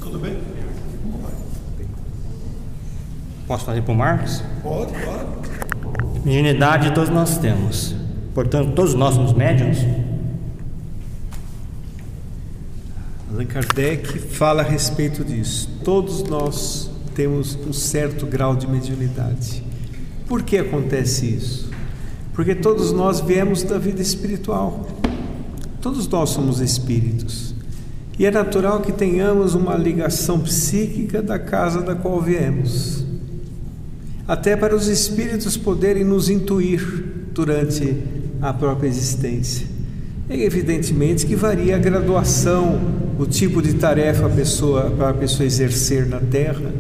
[SPEAKER 2] Tudo bem?
[SPEAKER 5] Posso fazer para o Marcos?
[SPEAKER 2] Pode, claro.
[SPEAKER 5] Mediunidade todos nós temos. Portanto, todos nós somos médiuns.
[SPEAKER 3] Allan Kardec fala a respeito disso. Todos nós temos um certo grau de mediunidade. Por que acontece isso? Porque todos nós viemos da vida espiritual. Todos nós somos espíritos. E é natural que tenhamos uma ligação psíquica da casa da qual viemos. Até para os espíritos poderem nos intuir durante a própria existência. É evidentemente que varia a graduação, o tipo de tarefa para a pessoa exercer na Terra,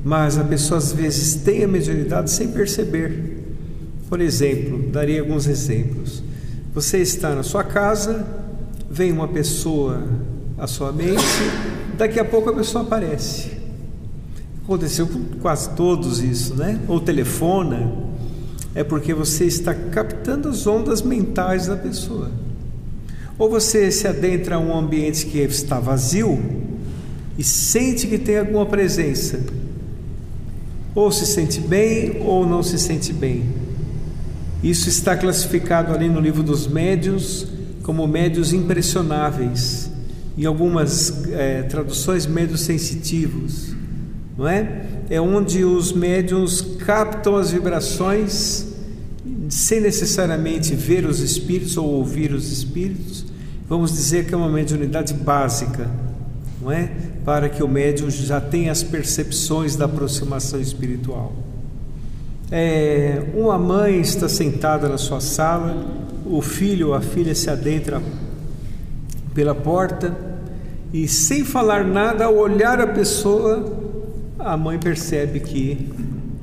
[SPEAKER 3] mas a pessoa às vezes tem a mediunidade sem perceber. Por exemplo, daria alguns exemplos. Você está na sua casa, vem uma pessoa à sua mente, daqui a pouco a pessoa aparece. Aconteceu com quase todos isso, né? Ou telefona, é porque você está captando as ondas mentais da pessoa. Ou você se adentra a um ambiente que está vazio e sente que tem alguma presença. Ou se sente bem ou não se sente bem. Isso está classificado ali no livro dos médiuns como médiuns impressionáveis. Em algumas traduções, médiuns sensitivos. Não é? É onde os médiuns captam as vibrações sem necessariamente ver os espíritos ou ouvir os espíritos. Vamos dizer que é uma mediunidade básica, não é? Para que o médium já tenha as percepções da aproximação espiritual. Uma mãe está sentada na sua sala, o filho ou a filha se adentra pela porta e, sem falar nada, ao olhar a pessoa, a mãe percebe que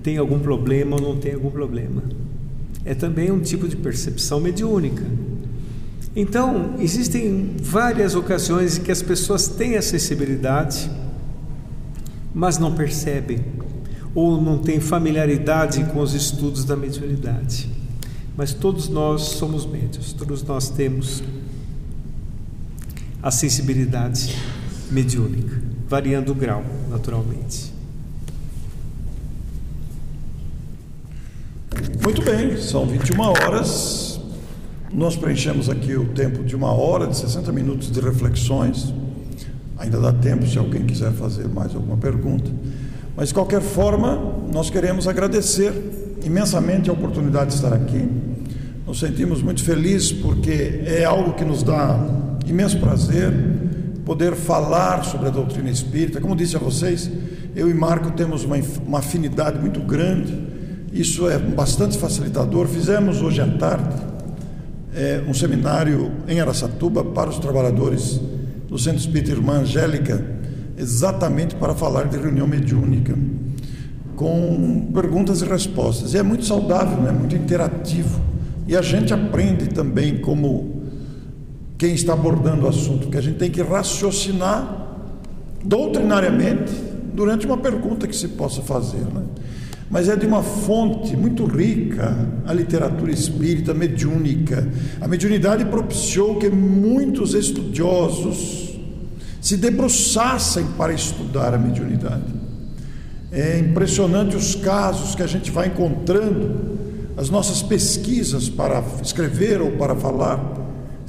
[SPEAKER 3] tem algum problema ou não tem algum problema. É também um tipo de percepção mediúnica. Então, existem várias ocasiões em que as pessoas têm a sensibilidade, mas não percebem, ou não têm familiaridade com os estudos da mediunidade. Mas todos nós somos médiuns, todos nós temos a sensibilidade mediúnica, variando o grau, naturalmente.
[SPEAKER 2] Muito bem, são 21 horas. Nós preenchemos aqui o tempo de 1 hora, de 60 minutos de reflexões. Ainda dá tempo se alguém quiser fazer mais alguma pergunta. Mas, de qualquer forma, nós queremos agradecer imensamente a oportunidade de estar aqui. Nos sentimos muito felizes porque é algo que nos dá imenso prazer poder falar sobre a doutrina espírita. Como disse a vocês, eu e Marco temos uma afinidade muito grande. Isso é bastante facilitador. Fizemos hoje à tarde um seminário em Araçatuba para os trabalhadores do Centro Espírita Irmã Angélica, exatamente para falar de reunião mediúnica, com perguntas e respostas. E é muito saudável, né? Muito interativo. E a gente aprende também como quem está abordando o assunto, que a gente tem que raciocinar doutrinariamente durante uma pergunta que se possa fazer, né? Mas é de uma fonte muito rica a literatura espírita mediúnica. A mediunidade propiciou que muitos estudiosos se debruçassem para estudar a mediunidade. É impressionante os casos que a gente vai encontrando. As nossas pesquisas para escrever ou para falar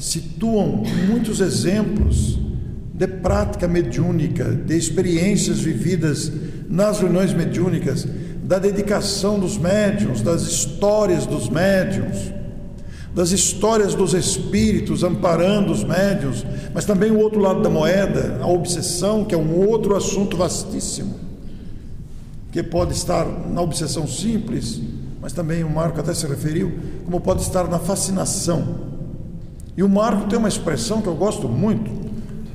[SPEAKER 2] situam muitos exemplos de prática mediúnica, de experiências vividas nas reuniões mediúnicas, da dedicação dos médiuns, das histórias dos médiuns, das histórias dos espíritos amparando os médiuns, mas também o outro lado da moeda, a obsessão, que é um outro assunto vastíssimo, que pode estar na obsessão simples, mas também o Marco até se referiu, como pode estar na fascinação. E o Marco tem uma expressão que eu gosto muito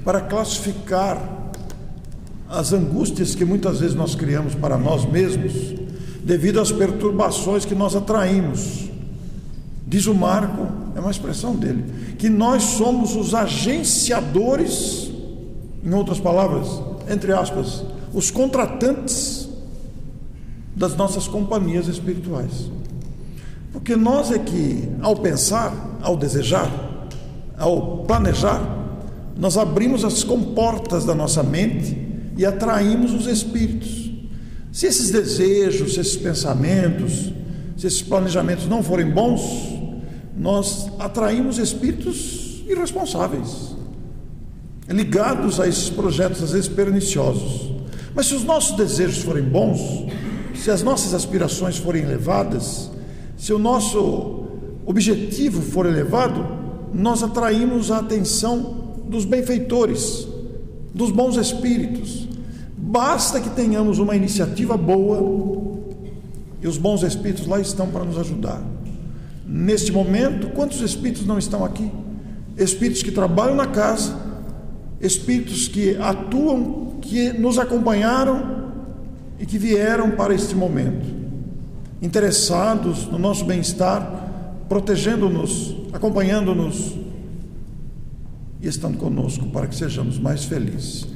[SPEAKER 2] para classificar as angústias que muitas vezes nós criamos para nós mesmos devido às perturbações que nós atraímos. Diz o Marco, é uma expressão dele, que nós somos os agenciadores, em outras palavras, entre aspas, os contratantes das nossas companhias espirituais. Porque nós é que, ao pensar, ao desejar, ao planejar, nós abrimos as comportas da nossa mente e atraímos os espíritos. Se esses desejos, se esses pensamentos, se esses planejamentos não forem bons, nós atraímos espíritos irresponsáveis, ligados a esses projetos às vezes perniciosos. Mas se os nossos desejos forem bons, se as nossas aspirações forem elevadas, se o nosso objetivo for elevado, nós atraímos a atenção dos benfeitores, dos bons espíritos. Basta que tenhamos uma iniciativa boa e os bons espíritos lá estão para nos ajudar. Neste momento, quantos espíritos não estão aqui? Espíritos que trabalham na casa, espíritos que atuam, que nos acompanharam e que vieram para este momento, interessados no nosso bem-estar, protegendo-nos, acompanhando-nos e estando conosco para que sejamos mais felizes.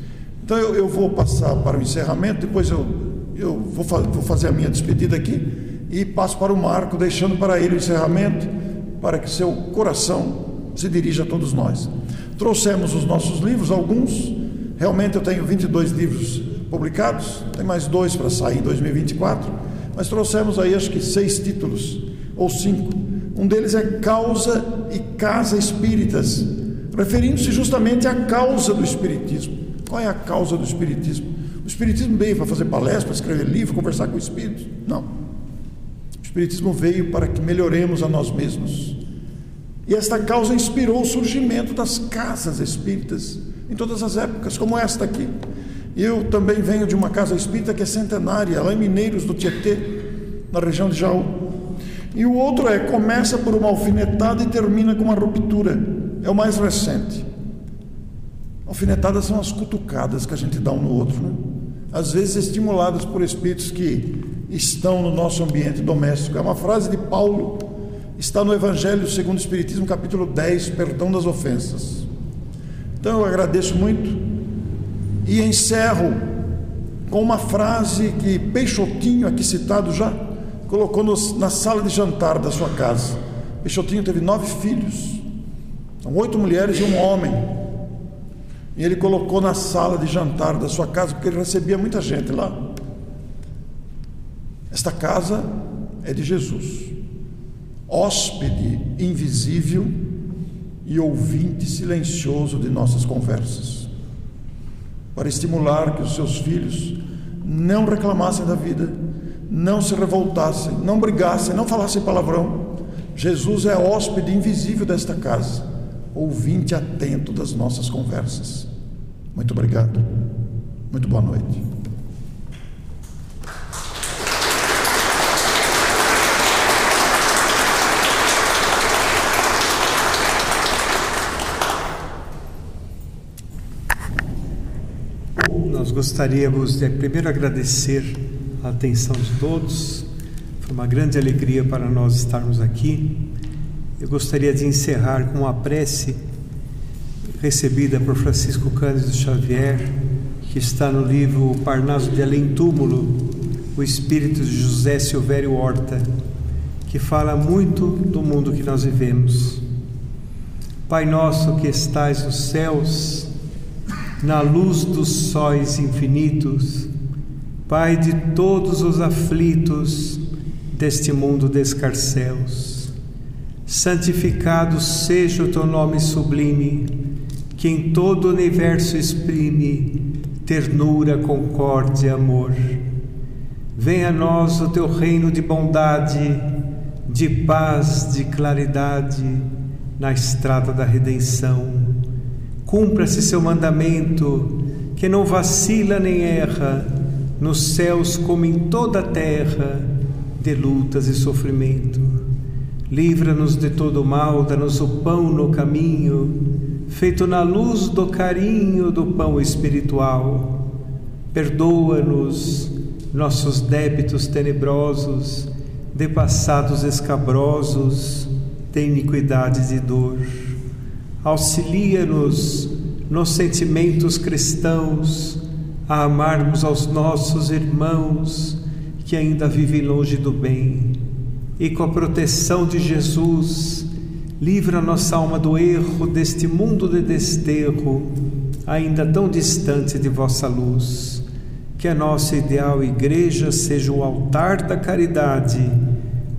[SPEAKER 2] Então eu vou passar para o encerramento, depois eu vou fazer a minha despedida aqui e passo para o Marco, deixando para ele o encerramento, para que seu coração se dirija a todos nós. Trouxemos os nossos livros, alguns, realmente eu tenho 22 livros publicados, tem mais 2 para sair em 2024, mas trouxemos aí acho que 6 títulos, ou 5. Um deles é Causa e Casa Espíritas, referindo-se justamente à causa do Espiritismo. Qual é a causa do Espiritismo? O Espiritismo veio para fazer palestra, para escrever livro, conversar com espíritos? Não. O Espiritismo veio para que melhoremos a nós mesmos. E esta causa inspirou o surgimento das casas espíritas em todas as épocas, como esta aqui. Eu também venho de uma casa espírita que é centenária, lá em Mineiros do Tietê, na região de Jaú. E o outro começa por uma alfinetada e termina com uma ruptura. É o mais recente. Alfinetadas são as cutucadas que a gente dá um no outro, né? Às vezes estimuladas por espíritos que estão no nosso ambiente doméstico. É uma frase de Paulo, está no Evangelho segundo o Espiritismo, capítulo 10, perdão das ofensas. Então eu agradeço muito e encerro com uma frase que Peixotinho, aqui citado já, colocou na sala de jantar da sua casa. Peixotinho teve 9 filhos, são 8 mulheres e um homem, e ele colocou na sala de jantar da sua casa, porque ele recebia muita gente lá. Esta casa é de Jesus, hóspede invisível e ouvinte silencioso de nossas conversas, para estimular que os seus filhos não reclamassem da vida, não se revoltassem, não brigassem, não falassem palavrão. Jesus é hóspede invisível desta casa, ouvinte atento das nossas conversas. Muito obrigado, muito boa noite.
[SPEAKER 3] Nós gostaríamos de primeiro agradecer a atenção de todos. Foi uma grande alegria para nós estarmos aqui. Eu gostaria de encerrar com uma prece recebida por Francisco Cândido Xavier, que está no livro Parnaso de Além Túmulo, o espírito de José Silvério Horta, que fala muito do mundo que nós vivemos. Pai nosso que estais nos céus, na luz dos sóis infinitos, Pai de todos os aflitos deste mundo de escarcéus, santificado seja o teu nome sublime, que em todo o universo exprime ternura, concórdia e amor. Venha a nós o teu reino de bondade, de paz, de claridade, na estrada da redenção. Cumpra-se seu mandamento, que não vacila nem erra, nos céus como em toda a terra, de lutas e sofrimento. Livra-nos de todo mal, dá-nos o pão no caminho, feito na luz do carinho do pão espiritual. Perdoa-nos nossos débitos tenebrosos, de passados escabrosos, de iniquidade e dor. Auxilia-nos nos sentimentos cristãos, a amarmos aos nossos irmãos que ainda vivem longe do bem. E com a proteção de Jesus, livra nossa alma do erro deste mundo de desterro, ainda tão distante de vossa luz. Que a nossa ideal igreja seja o altar da caridade,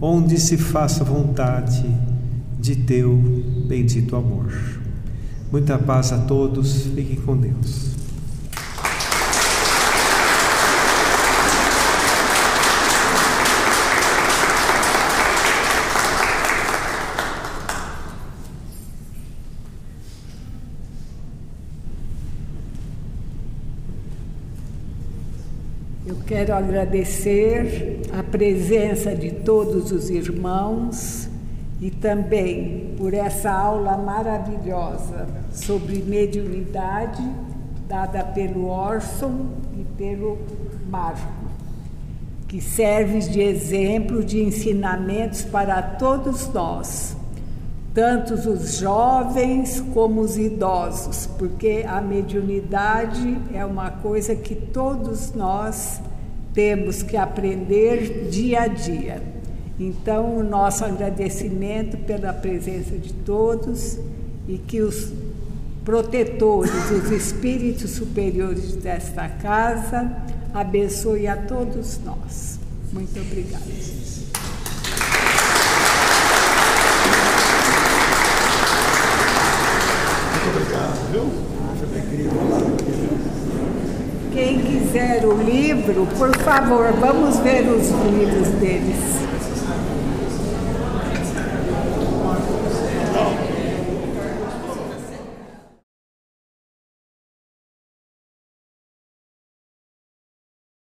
[SPEAKER 3] onde se faça vontade de teu bendito amor. Muita paz a todos, fiquem com Deus.
[SPEAKER 6] Eu quero agradecer a presença de todos os irmãos e também por essa aula maravilhosa sobre mediunidade dada pelo Orson e pelo Marco, que serve de exemplo de ensinamentos para todos nós, tanto os jovens como os idosos, porque a mediunidade é uma coisa que todos nós temos que aprender dia a dia. Então, o nosso agradecimento pela presença de todos e que os protetores, os espíritos superiores desta casa, abençoe a todos nós. Muito obrigada.
[SPEAKER 2] Obrigado, viu?
[SPEAKER 6] Quem quiser o livro, por favor, vamos ver os livros deles.